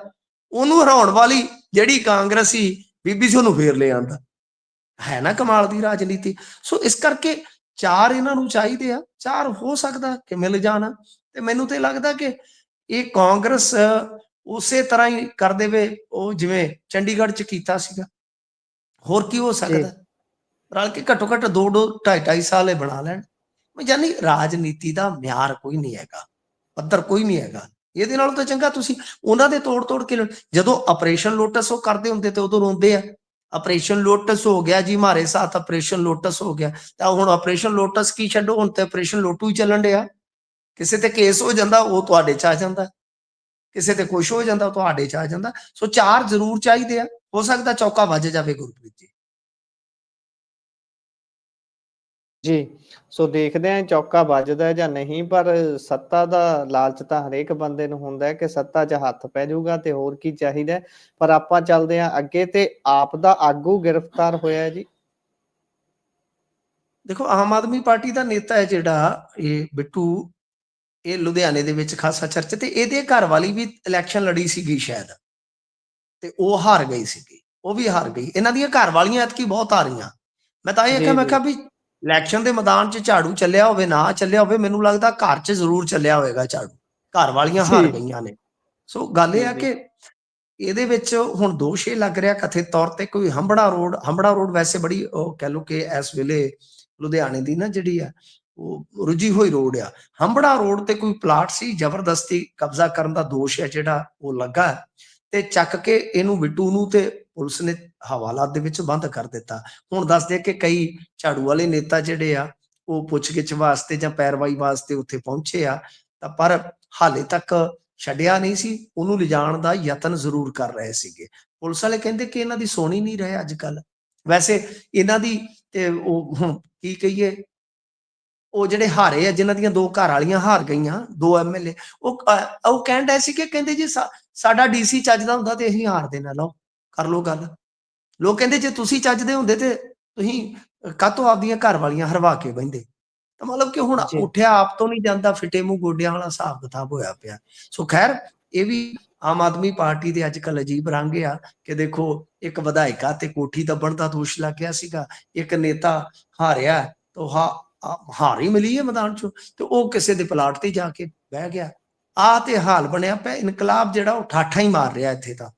ਉਹਨੂੰ ਹਰਾਉਣ ਵਾਲੀ ਜਿਹੜੀ ਕਾਂਗਰਸੀ ਬੀਬੀ ਸੀ ਉਹਨੂੰ ਫੇਰ ਲਿਆਂਦਾ। ਹੈ ਨਾ ਕਮਾਲ ਦੀ ਰਾਜਨੀਤੀ। ਸੋ ਇਸ ਕਰਕੇ 4 ਇਹਨਾਂ ਨੂੰ ਚਾਹੀਦੇ ਆ। 4 ਹੋ ਸਕਦਾ ਕਿ ਮਿਲ ਜਾਣ, ਤੇ ਮੈਨੂੰ ਤੇ ਲੱਗਦਾ ਕਿ ਇਹ ਕਾਂਗਰਸ ਉਸੇ ਤਰ੍ਹਾਂ ਹੀ ਕਰ ਦੇਵੇ ਉਹ ਜਿਵੇਂ ਚੰਡੀਗੜ੍ਹ ਚ ਕੀਤਾ ਸੀਗਾ। ਹੋਰ ਕੀ ਹੋ ਜੀ ਸਕਦਾ? ਰਲ ਕੇ ਘੱਟੋ ਘੱਟ 2 2.5 ਸਾਲ ਇਹ ਬਣਾ ਲੈਣ। ਯਾਨੀ ਰਾਜਨੀਤੀ ਦਾ ਮਿਆਰ ਕੋਈ ਨਹੀਂ ਹੈਗਾ, ਪੱਧਰ ਕੋਈ ਨਹੀਂ ਹੈਗਾ। ਇਹਦੇ ਨਾਲੋਂ ਤਾਂ ਚੰਗਾ ਤੁਸੀਂ ਉਹਨਾਂ ਦੇ ਤੋੜ ਕੇ ਜਦੋਂ ਆਪਰੇਸ਼ਨ ਲੋਟਸ ਉਹ ਕਰਦੇ ਹੁੰਦੇ ਤੇ ਉਦੋਂ ਰੋਂਦੇ ਆ, ਆਪਰੇਸ਼ਨ ਲੋਟਸ ਹੋ ਗਿਆ ਜੀ ਹਮਾਰੇ ਸਾਥ, ਆਪਰੇਸ਼ਨ ਲੋਟਸ ਹੋ ਗਿਆ। ਤਾਂ ਹੁਣ ਆਪਰੇਸ਼ਨ ਲੋਟਸ ਕੀ ਛੱਡੋ, ਹੁਣ ਤੇ ਆਪਰੇਸ਼ਨ ਲੋਟੂ ਹੀ ਚੱਲਣ ਡਿਆ। ਕਿਸੇ ਤੇ ਕੇਸ ਹੋ ਜਾਂਦਾ ਉਹ ਤੁਹਾਡੇ ਚ ਆ ਜਾਂਦਾ, ਕਿਸੇ ਤੇ ਕੁਛ ਹੋ ਜਾਂਦਾ ਉਹ ਤੁਹਾਡੇ ਚ ਆ ਜਾਂਦਾ। ਸੋ 4 ਜ਼ਰੂਰ ਚਾਹੀਦੇ ਆ। ਹੋ ਸਕਦਾ ਚੌਕਾ ਵੱਜ ਜਾਵੇ ਗੁਰਪ੍ਰੀਤ ਜੀ। ਜੀ ਸੋ ਦੇਖਦੇ ਹਾਂ ਚੌਕਾ ਵੱਜਦਾ ਜਾਂ ਨਹੀਂ, ਪਰ ਸੱਤਾ ਦਾ ਲਾਲਚ ਤਾਂ ਹਰੇਕ ਬੰਦੇ ਨੂੰ ਹੁੰਦਾ ਹੈ ਕਿ ਸੱਤਾ 'ਚ ਹੱਥ ਪੈ ਜਾਊਗਾ ਤੇ ਹੋਰ ਕੀ ਚਾਹੀਦਾ। ਪਰ ਆਪਾਂ ਚੱਲਦੇ ਹਾਂ ਅੱਗੇ, ਤੇ ਆਪ ਦਾ ਆਗੂ ਗ੍ਰਿਫਤਾਰ ਹੋਇਆ ਜੀ। ਦੇਖੋ, ਆਮ ਆਦਮੀ ਪਾਰਟੀ ਦਾ ਨੇਤਾ ਹੈ ਜਿਹੜਾ ਇਹ ਬਿੱਟੂ, ਇਹ ਲੁਧਿਆਣੇ ਦੇ ਵਿੱਚ ਖਾਸਾ ਚਰਚਾ, ਤੇ ਇਹਦੇ ਘਰ ਵਾਲੀ ਵੀ ਇਲੈਕਸ਼ਨ ਲੜੀ ਸੀਗੀ ਸ਼ਾਇਦ, ਤੇ ਉਹ ਹਾਰ ਗਈ ਸੀਗੀ, ਉਹ ਵੀ ਹਾਰ ਗਈ। ਇਹਨਾਂ ਦੀਆਂ ਘਰ ਵਾਲੀਆਂ ਐਤਕੀ ਬਹੁਤ ਆ ਰਹੀਆਂ। ਮੈਂ ਤਾਂ ਇਹ ਆਖਿਆ, ਜੀ ਮੈਂ ਜੀ ਕਿਹਾ ਵੀ ਇਲੈਕਸ਼ਨ ਦੇ ਮੈਦਾਨ 'ਚ ਝਾੜੂ ਚੱਲਿਆ ਹੋਵੇ ਨਾ ਚੱਲਿਆ ਹੋਵੇ, ਮੈਨੂੰ ਲੱਗਦਾ ਘਰ 'ਚ ਜ਼ਰੂਰ ਚੱਲਿਆ ਹੋਵੇਗਾ ਝਾੜੂ। ਘਰ ਵਾਲੀਆਂ ਹਾਰ ਜੀ ਗਈਆਂ ਨੇ। ਸੋ ਗੱਲ ਇਹ ਜੀ ਆ ਜੀ ਕਿ ਇਹਦੇ ਵਿੱਚ ਹੁਣ ਦੋਸ਼ ਇਹ ਲੱਗ ਰਿਹਾ ਕਥਿਤ ਤੌਰ ਤੇ ਕੋਈ ਹੰਬੜਾ ਰੋਡ ਵੈਸੇ ਬੜੀ ਉਹ ਕਹਿ ਲਓ ਕਿ ਇਸ ਵੇਲੇ ਲੁਧਿਆਣੇ ਦੀ ਨਾ ਜਿਹੜੀ ਆ ਉਹ ਰੁੱਝੀ ਹੋਈ ਰੋਡ ਆ। ਹੰਬੜਾ ਰੋਡ ਤੇ ਕੋਈ ਪਲਾਟ ਸੀ, ਜ਼ਬਰਦਸਤੀ ਕਬਜ਼ਾ ਕਰਨ ਦਾ ਦੋਸ਼ ਹੈ ਜਿਹੜਾ ਉਹ ਲੱਗਾ, ਤੇ ਚੱਕ ਕੇ ਇਹਨੂੰ ਬਿੱਟੂ ਨੂੰ ਤੇ ਪੁਲਿਸ ਨੇ ਹਵਾਲਾਤ ਦੇ ਵਿੱਚ ਬੰਦ ਕਰ ਦਿੱਤਾ। ਹੁਣ ਦੱਸਦੇ ਕਿ ਕਈ ਝਾੜੂ ਵਾਲੇ ਨੇਤਾ ਜਿਹੜੇ ਆ ਉਹ ਪੁੱਛਗਿੱਛ ਵਾਸਤੇ ਜਾਂ ਪੈਰਵਾਈ ਵਾਸਤੇ ਉੱਥੇ ਪਹੁੰਚੇ ਆ, ਤਾਂ ਪਰ ਹਾਲੇ ਤੱਕ ਛੱਡਿਆ ਨਹੀਂ ਸੀ, ਉਹਨੂੰ ਲਿਜਾਣ ਦਾ ਯਤਨ ਜ਼ਰੂਰ ਕਰ ਰਹੇ ਸੀਗੇ। ਪੁਲਿਸ ਵਾਲੇ ਕਹਿੰਦੇ ਕਿ ਇਹਨਾਂ ਦੀ ਸੁਣ ਹੀ ਨਹੀਂ ਰਹੇ ਅੱਜ ਕੱਲ। ਵੈਸੇ ਇਹਨਾਂ ਦੀ ਤੇ ਉਹ ਹੁਣ ਕੀ ਕਹੀਏ, ਉਹ ਜਿਹੜੇ ਹਾਰੇ ਆ ਜਿਨ੍ਹਾਂ ਦੀਆਂ 2 ਘਰ ਵਾਲੀਆਂ ਹਾਰ ਗਈਆਂ, 2 ਐਮਐਲਏ, ਉਹ ਕਹਿਣ ਡਏ ਸੀ ਕਿ ਕਹਿੰਦੇ ਜੀ ਸਾਡਾ ਡੀਸੀ ਚੱਜਦਾ ਹੁੰਦਾ ਤੇ ਅਸੀਂ ਹਾਰ ਦੇਣਾ, ਲਓ ਕਰ ਲਓ ਗੱਲ। ਲੋਕ ਕਹਿੰਦੇ ਜੇ ਤੁਸੀਂ ਚੱਜਦੇ ਹੁੰਦੇ ਤੇ ਤੁਸੀਂ ਕਾਹਤੋਂ ਆਪਦੀਆਂ ਘਰ ਵਾਲੀਆਂ ਹਰਵਾ ਕੇ ਬਹਿੰਦੇ। ਮਤਲਬ ਕਿ ਹੁਣ ਜੀ ਉੱਠਿਆ ਆਪ ਤੋਂ ਨਹੀਂ ਜਾਂਦਾ, ਫਿੱਟੇ ਮੂੰਹ ਗੋਡਿਆਂ ਵਾਲਾ ਹਿਸਾਬ ਕਿਤਾਬ ਹੋਇਆ ਪਿਆ। ਸੋ ਖੈਰ ਇਹ ਵੀ ਆਮ ਆਦਮੀ ਪਾਰਟੀ ਦੇ ਅੱਜ ਕੱਲ੍ਹ ਅਜੀਬ ਰੰਗ ਆ ਕਿ ਦੇਖੋ ਇੱਕ ਵਿਧਾਇਕਾ ਤੇ ਕੋਠੀ ਦੱਬਣ ਦਾ ਦੋਸ਼ ਲੱਗ ਗਿਆ ਸੀਗਾ, ਇੱਕ ਨੇਤਾ ਹਾਰਿਆ ਤਾਂ ਹਾਰ ਹੀ ਮਿਲੀ ਹੈ ਮੈਦਾਨ ਚੋਂ, ਤੇ ਉਹ ਕਿਸੇ ਦੇ ਪਲਾਟ ਤੇ ਜਾ ਕੇ ਬਹਿ ਗਿਆ। ਆਹ ਤੇ ਹਾਲ ਬਣਿਆ ਪਿਆ। ਇਨਕਲਾਬ ਜਿਹੜਾ ਉਹ ਠਾਠਾ ਹੀ ਮਾਰ ਰਿਹਾ ਇੱਥੇ ਤਾਂ।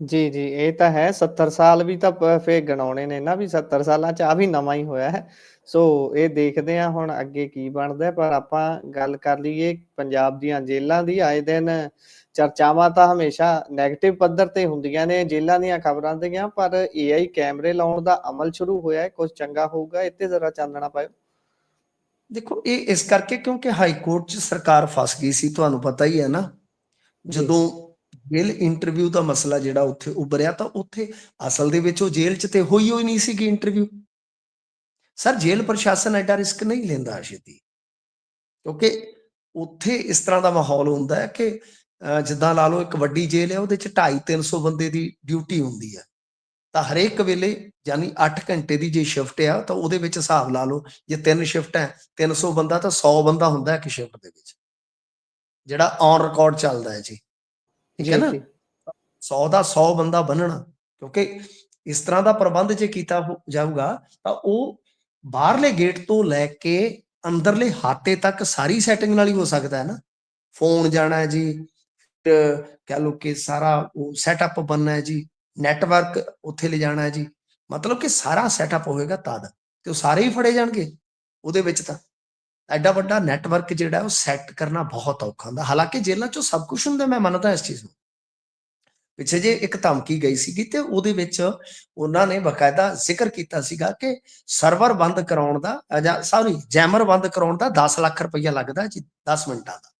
ਜੀ ਜੀ, ਇਹ ਤਾਂ ਹੈ। 70 ਸਾਲ ਵੀ ਤਾਂ ਫੇਰ ਗਣਾਉਣੇ ਨੇ ਨਾ, ਵੀ 70 ਸਾਲਾਂ ਚ ਆ ਵੀ ਨਵਾਂ ਹੀ ਹੋਇਆ ਹੈ। ਸੋ ਇਹ ਦੇਖਦੇ ਆ ਹੁਣ ਅੱਗੇ ਕੀ ਬਣਦਾ। ਪਰ ਆਪਾਂ ਗੱਲ ਕਰ ਲਈਏ ਪੰਜਾਬ ਦੀਆਂ ਜੇਲ੍ਹਾਂ ਦੀ। ਆਏ ਦਿਨ ਚਰਚਾਵਾਂ ਤਾਂ ਹਮੇਸ਼ਾ ਨੈਗੇਟਿਵ ਪੱਧਰ ਤੇ ਹੁੰਦੀਆਂ ਨੇ ਜੇਲ੍ਹਾਂ ਦੀਆਂ ਖਬਰਾਂ ਦੀਆਂ, ਪਰ AI ਕੈਮਰੇ ਲਾਉਣ ਦਾ ਅਮਲ ਸ਼ੁਰੂ ਹੋਇਆ ਹੈ, ਕੁਝ ਚੰਗਾ ਹੋਊਗਾ। ਇੱਥੇ ਜ਼ਰਾ ਚਾਨਣਾ ਪਾਇਓ। ਦੇਖੋ ਇਹ ਇਸ ਕਰਕੇ ਕਿਉਂਕਿ ਹਾਈ ਕੋਰਟ 'ਚ ਸਰਕਾਰ ਫਸ ਗਈ ਸੀ, ਤੁਹਾਨੂੰ ਪਤਾ ਹੀ ਹੈ ਨਾ। ਜੀ ਜਦੋਂ ਜੇਲ੍ਹ ਇੰਟਰਵਿਊ ਦਾ ਮਸਲਾ ਜਿਹੜਾ ਉੱਥੇ ਉੱਭਰਿਆ, ਤਾਂ ਉੱਥੇ ਅਸਲ ਦੇ ਵਿੱਚ ਉਹ ਜੇਲ੍ਹ 'ਚ ਤੇ ਹੋਈ ਨਹੀਂ ਸੀਗੀ ਇੰਟਰਵਿਊ। ਸਰ ਜੇਲ੍ਹ ਪ੍ਰਸ਼ਾਸਨ ਐਡਾ ਰਿਸਕ ਨਹੀਂ ਲੈਂਦਾ ਛੇਤੀ, ਕਿਉਂਕਿ ਉੱਥੇ ਇਸ ਤਰ੍ਹਾਂ ਦਾ ਮਾਹੌਲ ਹੁੰਦਾ ਹੈ ਕਿ ਜਿੱਦਾਂ ਲਾ ਲਓ ਇੱਕ ਵੱਡੀ ਜੇਲ੍ਹ ਹੈ, ਉਹਦੇ 'ਚ 250-300 ਬੰਦੇ ਦੀ ਡਿਊਟੀ ਹੁੰਦੀ ਹੈ, ਤਾਂ ਹਰੇਕ ਵੇਲੇ ਯਾਨੀ 8 ਘੰਟੇ ਦੀ ਜੇ ਸ਼ਿਫਟ ਆ ਤਾਂ ਉਹਦੇ ਵਿੱਚ ਹਿਸਾਬ ਲਾ ਲਓ ਜੇ 3 ਸ਼ਿਫਟ ਹੈ 300 ਬੰਦਾ ਤਾਂ 100 ਬੰਦਾ ਹੁੰਦਾ ਇੱਕ ਸ਼ਿਫਟ ਦੇ ਵਿੱਚ, ਜਿਹੜਾ ਔਨ ਰਿਕਾਰਡ ਚੱਲਦਾ ਹੈ ਜੀ। ਠੀਕ ਹੈ ਜੀ ਨਾ, ਜੀ 100 ਦਾ 100 ਬੰਦਾ ਬੰਨਣਾ, ਕਿਉਂਕਿ ਇਸ ਤਰ੍ਹਾਂ ਦਾ ਪ੍ਰਬੰਧ ਜੇ ਕੀਤਾ ਜਾਊਗਾ ਤਾਂ ਉਹ ਬਾਹਰਲੇ ਗੇਟ ਤੋਂ ਲੈ ਕੇ ਅੰਦਰਲੇ ਹਾਤੇ ਤੱਕ ਸਾਰੀ ਸੈਟਿੰਗ ਨਾਲ ਹੀ ਹੋ ਸਕਦਾ ਹੈ ਨਾ। ਫੋਨ ਜਾਣਾ ਹੈ ਜੀ, ਕਹਿ ਲਓ ਕਿ ਸਾਰਾ ਉਹ ਸੈਟਅਪ ਬਣਨਾ ਹੈ ਜੀ, ਨੈਟਵਰਕ ਉੱਥੇ ਲੈ ਜਾਣਾ ਹੈ ਜੀ, ਮਤਲਬ ਕਿ ਸਾਰਾ ਸੈਟਅਪ ਹੋਏਗਾ ਤਦ ਤੇ ਉਹ ਸਾਰੇ ਹੀ ਫੜੇ ਜਾਣਗੇ ਉਹਦੇ ਵਿੱਚ। ਤਾਂ ਐਡਾ ਵੱਡਾ ਨੈਟਵਰਕ ਜਿਹੜਾ ਉਹ ਸੈੱਟ ਕਰਨਾ ਬਹੁਤ ਔਖਾ ਹੁੰਦਾ। ਹਾਲਾਂਕਿ ਜੇਲ੍ਹਾਂ 'ਚੋਂ ਸਭ ਕੁਝ ਹੁੰਦਾ, ਮੈਂ ਮੰਨਦਾ ਇਸ ਚੀਜ਼ ਨੂੰ। ਪਿੱਛੇ ਜੇ ਇੱਕ ਧਮਕੀ ਗਈ ਸੀਗੀ ਤੇ ਉਹਦੇ ਵਿੱਚ ਉਹਨਾਂ ਨੇ ਬਕਾਇਦਾ ਜ਼ਿਕਰ ਕੀਤਾ ਸੀਗਾ ਕਿ ਸਰਵਰ ਬੰਦ ਕਰਾਉਣ ਦਾ ਜਾਂ ਸੌਰੀ ਜੈਮਰ ਬੰਦ ਕਰਾਉਣ ਦਾ 10 ਲੱਖ ਰੁਪਈਆ ਲੱਗਦਾ ਜੀ 10 ਮਿੰਟਾਂ ਦਾ।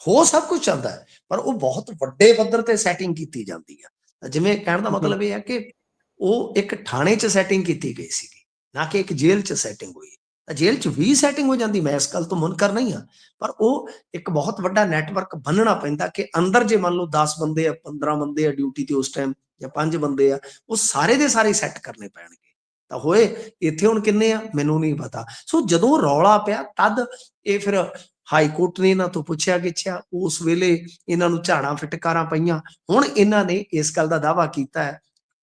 ਹੋ ਸਭ ਕੁਝ ਚੱਲਦਾ ਹੈ, ਪਰ ਉਹ ਬਹੁਤ ਵੱਡੇ ਪੱਧਰ ਤੇ ਸੈਟਿੰਗ ਕੀਤੀ ਜਾਂਦੀ ਆ। ਜਿਵੇਂ ਕਹਿਣ ਦਾ ਜੀ ਮਤਲਬ ਇਹ ਹੈ ਕਿ ਉਹ ਇੱਕ ਥਾਣੇ 'ਚ ਸੈਟਿੰਗ ਕੀਤੀ ਗਈ ਸੀਗੀ, ਨਾ ਕਿ ਇੱਕ ਜੇਲ੍ਹ 'ਚ ਸੈਟਿੰਗ ਹੋਈ। ਤਾਂ ਜੇਲ੍ਹ 'ਚ ਵੀ ਸੈਟਿੰਗ ਹੋ ਜਾਂਦੀ, ਮੈਂ ਇਸ ਗੱਲ ਤੋਂ ਮੁਨਕਰ ਨਹੀਂ ਹਾਂ, ਪਰ ਉਹ ਇੱਕ ਬਹੁਤ ਵੱਡਾ ਨੈਟਵਰਕ ਬੰਨਣਾ ਪੈਂਦਾ ਕਿ ਅੰਦਰ ਜੇ ਮੰਨ ਲਓ 10 ਬੰਦੇ ਆ 15 ਬੰਦੇ ਆ ਡਿਊਟੀ ਤੇ ਉਸ ਟਾਈਮ, ਜਾਂ 5 ਬੰਦੇ ਆ, ਉਹ ਸਾਰੇ ਦੇ ਸਾਰੇ ਸੈੱਟ ਕਰਨੇ ਪੈਣਗੇ। ਤਾਂ ਹੋਏ ਇੱਥੇ ਹੁਣ ਕਿੰਨੇ ਆ ਮੈਨੂੰ ਨਹੀਂ ਪਤਾ। ਸੋ ਜਦੋਂ ਰੌਲਾ ਪਿਆ ਤਦ ਇਹ ਫਿਰ ਹਾਈ ਕੋਰਟ ਨੇ ਇਹਨਾਂ ਤੋਂ ਪੁੱਛਿਆ ਗਿੱਛਿਆ, ਉਸ ਵੇਲੇ ਇਹਨਾਂ ਨੂੰ ਝਾੜਾਂ ਫਿਟਕਾਰਾਂ ਪਈਆਂ। ਹੁਣ ਇਹਨਾਂ ਨੇ ਇਸ ਗੱਲ ਦਾ ਦਾਅਵਾ ਕੀਤਾ ਹੈ,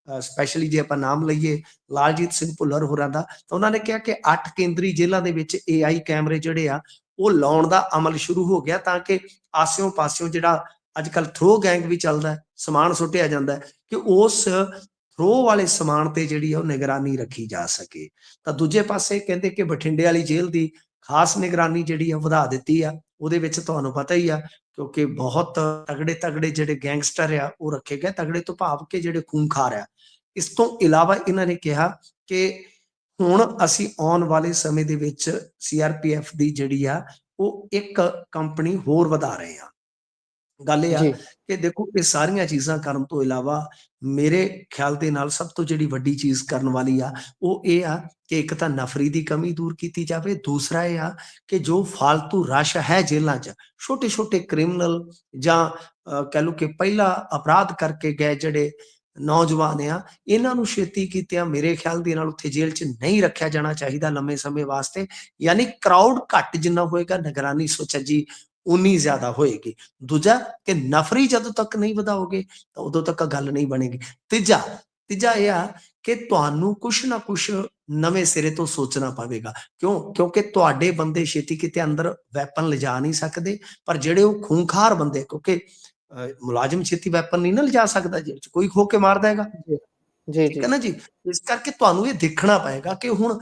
ਸਪੈਸ਼ਲੀ ਜੇ ਆਪਾਂ ਨਾਮ ਲਈਏ ਲਾਲਜੀਤ ਸਿੰਘ ਭੁੱਲਰ ਹੋਰਾਂ ਦਾ, ਤਾਂ ਉਹਨਾਂ ਨੇ ਕਿਹਾ ਕਿ 8 ਕੇਂਦਰੀ ਜੇਲ੍ਹਾਂ ਦੇ ਵਿੱਚ AI ਕੈਮਰੇ ਜਿਹੜੇ ਆ ਉਹ ਲਾਉਣ ਦਾ ਅਮਲ ਸ਼ੁਰੂ ਹੋ ਗਿਆ, ਤਾਂ ਕਿ ਆਸਿਓਂ ਪਾਸਿਓਂ ਜਿਹੜਾ ਅੱਜ ਕੱਲ੍ਹ ਥਰੋ ਗੈਂਗ ਵੀ ਚੱਲਦਾ, ਸਮਾਨ ਸੁੱਟਿਆ ਜਾਂਦਾ, ਕਿ ਉਸ ਥਰੋ ਵਾਲੇ ਸਮਾਨ ਤੇ ਜਿਹੜੀ ਆ ਉਹ ਨਿਗਰਾਨੀ ਰੱਖੀ ਜਾ ਸਕੇ। ਤਾਂ ਦੂਜੇ ਪਾਸੇ ਕਹਿੰਦੇ ਕਿ ਬਠਿੰਡੇ ਵਾਲੀ ਜੇਲ੍ਹ ਦੀ ਖਾਸ ਨਿਗਰਾਨੀ ਜਿਹੜੀ ਆ ਵਧਾ ਦਿੱਤੀ ਆ। ਉਹਦੇ ਵਿੱਚ ਤੁਹਾਨੂੰ ਪਤਾ ਹੀ ਆ, ਕਿਉਂਕਿ ਬਹੁਤ ਤਗੜੇ ਤਗੜੇ ਜਿਹੜੇ ਗੈਂਗਸਟਰ ਆ ਉਹ ਰੱਖੇ ਗਏ, ਤਗੜੇ ਤੋਂ ਭਾਵ ਕਿ ਜਿਹੜੇ ਖੂਨਖਾਰ ਆ। ਇਸ ਤੋਂ ਇਲਾਵਾ ਇਹਨਾਂ ਨੇ ਕਿਹਾ ਕਿ ਹੁਣ ਅਸੀਂ ਆਉਣ ਵਾਲੇ ਸਮੇਂ ਦੇ ਵਿੱਚ CRPF ਦੀ ਜਿਹੜੀ ਆ ਉਹ ਇੱਕ ਕੰਪਨੀ ਹੋਰ ਵਧਾ ਰਹੇ ਆ। ਗੱਲ ਇਹ ਆ ਜੀ ਕਿ ਦੇਖੋ ਇਹ ਸਾਰੀਆਂ ਚੀਜ਼ਾਂ ਕਰਨ ਤੋਂ ਇਲਾਵਾ ਮੇਰੇ ਖਿਆਲ ਦੇ ਨਾਲ ਸਭ ਤੋਂ ਜਿਹੜੀ ਵੱਡੀ ਚੀਜ਼ ਕਰਨ ਵਾਲੀ ਆ ਉਹ ਇਹ ਆ ਕਿ ਇੱਕ ਤਾਂ ਨਫਰੀ ਦੀ ਕਮੀ ਦੂਰ ਕੀਤੀ ਜਾਵੇ, ਦੂਸਰਾ ਇਹ ਆ ਕਿ ਜੋ ਫਾਲਤੂ ਰਸ਼ ਹੈ ਜੇਲ੍ਹਾਂ 'ਚ, ਛੋਟੇ ਛੋਟੇ ਕ੍ਰਿਮੀਨਲ ਜਾਂ ਕਹਿ ਲਓ ਕਿ ਪਹਿਲਾ ਅਪਰਾਧ ਕਰਕੇ ਗਏ ਜਿਹੜੇ ਨੌਜਵਾਨ ਆ, ਇਹਨਾਂ ਨੂੰ ਛੇਤੀ ਕੀਤਿਆਂ ਮੇਰੇ ਖਿਆਲ ਦੇ ਨਾਲ ਉੱਥੇ ਜੇਲ੍ਹ 'ਚ ਨਹੀਂ ਰੱਖਿਆ ਜਾਣਾ ਚਾਹੀਦਾ ਲੰਮੇ ਸਮੇਂ ਵਾਸਤੇ। ਯਾਨੀ ਕਰਾਊਡ ਘੱਟ ਜਿੰਨਾ ਹੋਏਗਾ, ਨਿਗਰਾਨੀ ਸੁਚੱਜੀ ਉਨੀ ਜ਼ਿਆਦਾ ਹੋਏਗੀ। ਦੂਜਾ ਕਿ ਨਫਰੀ ਜਦੋਂ ਤੱਕ ਨਹੀਂ ਵਧਾਓਗੇ ਤਾਂ ਉਦੋਂ ਤੱਕ ਗੱਲ ਨਹੀਂ ਬਣੇਗੀ। ਤੀਜਾ ਇਹ ਆ ਕਿ ਤੁਹਾਨੂੰ ਕੁਛ ਨਾ ਕੁਛ ਨਵੇਂ ਸਿਰੇ ਤੋਂ ਸੋਚਣਾ ਪਵੇਗਾ। ਕਿਉਂਕਿ ਤੁਹਾਡੇ ਬੰਦੇ ਛੇਤੀ ਕਿਤੇ ਅੰਦਰ ਵੈਪਨ ਲਿਜਾ ਨਹੀਂ ਸਕਦੇ, ਪਰ ਜਿਹੜੇ ਉਹ ਖੂੰਖਾਰ ਬੰਦੇ, ਕਿਉਂਕਿ ਮੁਲਾਜ਼ਮ ਛੇਤੀ ਵੈਪਨ ਨਹੀਂ ਨਾ ਲਿਜਾ ਸਕਦਾ, ਜੇਲ੍ਹ 'ਚ ਕੋਈ ਖੋ ਕੇ ਮਾਰ ਦੇਗਾ। ਜੀ ਜੀ ਠੀਕ ਜੀ ਹੈ ਨਾ ਜੀ। ਇਸ ਕਰਕੇ ਤੁਹਾਨੂੰ ਇਹ ਦੇਖਣਾ ਪਏਗਾ ਕਿ ਹੁਣ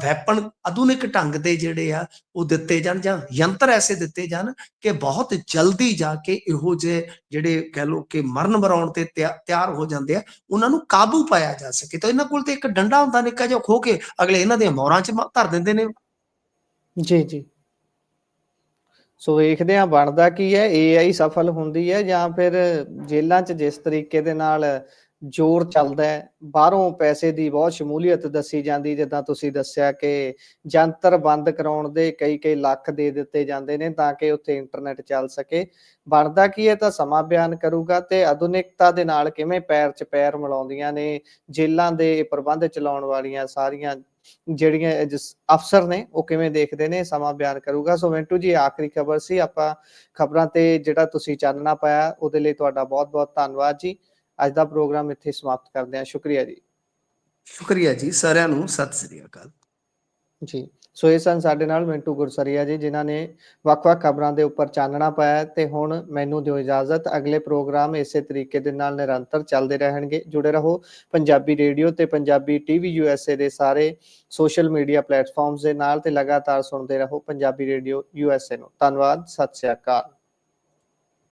ਵੈਪਨ ਆਧੁਨਿਕ ਢੰਗ ਦੇ ਜਿਹੜੇ ਆ ਉਹ ਦਿੱਤੇ ਜਾਣ, ਜਾਂ ਯੰਤਰ ਐਸੇ ਦਿੱਤੇ ਜਾਣ ਕਿ ਬਹੁਤ ਜਲਦੀ ਜਾ ਕੇ ਇਹੋ ਜਿਹੇ ਜਿਹੜੇ ਕਹਿ ਲਓ ਕਿ ਮਰਨ ਮਰਾਉਣ ਤੇ ਤਿਆਰ ਹੋ ਜਾਂਦੇ ਆ, ਉਹਨਾਂ ਨੂੰ ਕਾਬੂ ਪਾਇਆ ਜਾ ਸਕੇ। ਤਾਂ ਇਹਨਾਂ ਕੋਲ ਤੇ ਇੱਕ ਡੰਡਾ ਹੁੰਦਾ ਨਿੱਕਾ ਜਿਹਾ, ਖੋ ਕੇ ਅਗਲੇ ਇਹਨਾਂ ਦੀਆਂ ਮੌਰਾਂ 'ਚ ਧਰ ਦਿੰਦੇ ਨੇ। ਜੀ ਜੀ। ਸੋ ਵੇਖਦੇ ਹਾਂ ਬਣਦਾ ਕੀ ਹੈ, AI ਸਫਲ ਹੁੰਦੀ ਹੈ ਜਾਂ ਫਿਰ ਜੇਲ੍ਹਾਂ 'ਚ ਜਿਸ ਤਰੀਕੇ ਦੇ ਨਾਲ ਜ਼ੋਰ ਚੱਲਦਾ ਹੈ, ਬਾਹਰੋਂ ਪੈਸੇ ਦੀ ਬਹੁਤ ਸ਼ਮੂਲੀਅਤ ਦੱਸੀ ਜਾਂਦੀ, ਜਿੱਦਾਂ ਤੁਸੀਂ ਦੱਸਿਆ ਕਿ ਜੰਤਰ ਬੰਦ ਕਰਾਉਣ ਦੇ ਕਈ ਲੱਖ ਦੇ ਦਿੱਤੇ ਜਾਂਦੇ ਨੇ ਤਾਂ ਕਿ ਉੱਥੇ ਇੰਟਰਨੈਟ ਚੱਲ ਸਕੇ। ਬਣਦਾ ਕੀ ਹੈ ਤਾਂ ਸਮਾਂ ਬਿਆਨ ਕਰੂਗਾ, ਤੇ ਆਧੁਨਿਕਤਾ ਦੇ ਨਾਲ ਕਿਵੇਂ ਪੈਰ 'ਚ ਪੈਰ ਮਿਲਾਉਂਦੀਆਂ ਨੇ ਜੇਲ੍ਹਾਂ ਦੇ ਪ੍ਰਬੰਧ ਚਲਾਉਣ ਵਾਲੀਆਂ ਸਾਰੀਆਂ ਜਿਹੜੀਆਂ ਜਿਸ ਅਫਸਰ ਨੇ ਉਹ ਕਿਵੇਂ ਦੇਖਦੇ ਨੇ, ਸਮਾਂ ਬਿਆਨ ਕਰੂਗਾ। ਸੋ ਮਿੰਟੂ ਜੀ, ਆਖਰੀ ਖਬਰ ਸੀ, ਆਪਾਂ ਖਬਰਾਂ ਤੇ ਜਿਹੜਾ ਤੁਸੀਂ ਚਾਨਣਾ ਪਾਇਆ ਉਹਦੇ ਲਈ ਤੁਹਾਡਾ ਬਹੁਤ-ਬਹੁਤ ਧੰਨਵਾਦ ਜੀ। ਅੱਜ ਦਾ ਪ੍ਰੋਗਰਾਮ ਇੱਥੇ ਸਮਾਪਤ ਕਰਦੇ ਹਾਂ। ਸ਼ੁਕਰੀਆ ਜੀ। ਸ਼ੁਕਰੀਆ ਜੀ, ਸਾਰਿਆਂ ਨੂੰ ਸਤਿ ਸ੍ਰੀ ਅਕਾਲ। ਜੀ, ਸੋ ਇਹ ਸਨ ਸਾਡੇ ਨਾਲ ਮਿੰਟੂ ਗੁਰਸਰੀਆ ਜੀ, ਜਿਨ੍ਹਾਂ ਨੇ ਵੱਖ-ਵੱਖ ਖਬਰਾਂ ਦੇ ਉੱਪਰ ਚਾਨਣਾ ਪਾਇਆ। ਤੇ ਹੁਣ ਮੈਨੂੰ ਦਿਓ ਇਜਾਜ਼ਤ, ਅਗਲੇ ਪ੍ਰੋਗਰਾਮ ਇਸੇ ਤਰੀਕੇ ਦੇ ਨਾਲ ਨਿਰੰਤਰ ਚੱਲਦੇ ਰਹਿਣਗੇ। ਜੁੜੇ ਰਹੋ ਪੰਜਾਬੀ ਰੇਡੀਓ ਤੇ ਪੰਜਾਬੀ ਟੀਵੀ ਯੂਐਸਏ ਦੇ ਸਾਰੇ ਸੋਸ਼ਲ ਮੀਡੀਆ ਪਲੇਟਫਾਰਮਸ ਦੇ ਨਾਲ, ਤੇ ਲਗਾਤਾਰ ਸੁਣਦੇ ਰਹੋ ਪੰਜਾਬੀ ਰੇਡੀਓ ਯੂਐਸਏ ਨੂੰ। ਧੰਨਵਾਦ, ਸਤਿ ਸ੍ਰੀ ਅਕਾਲ।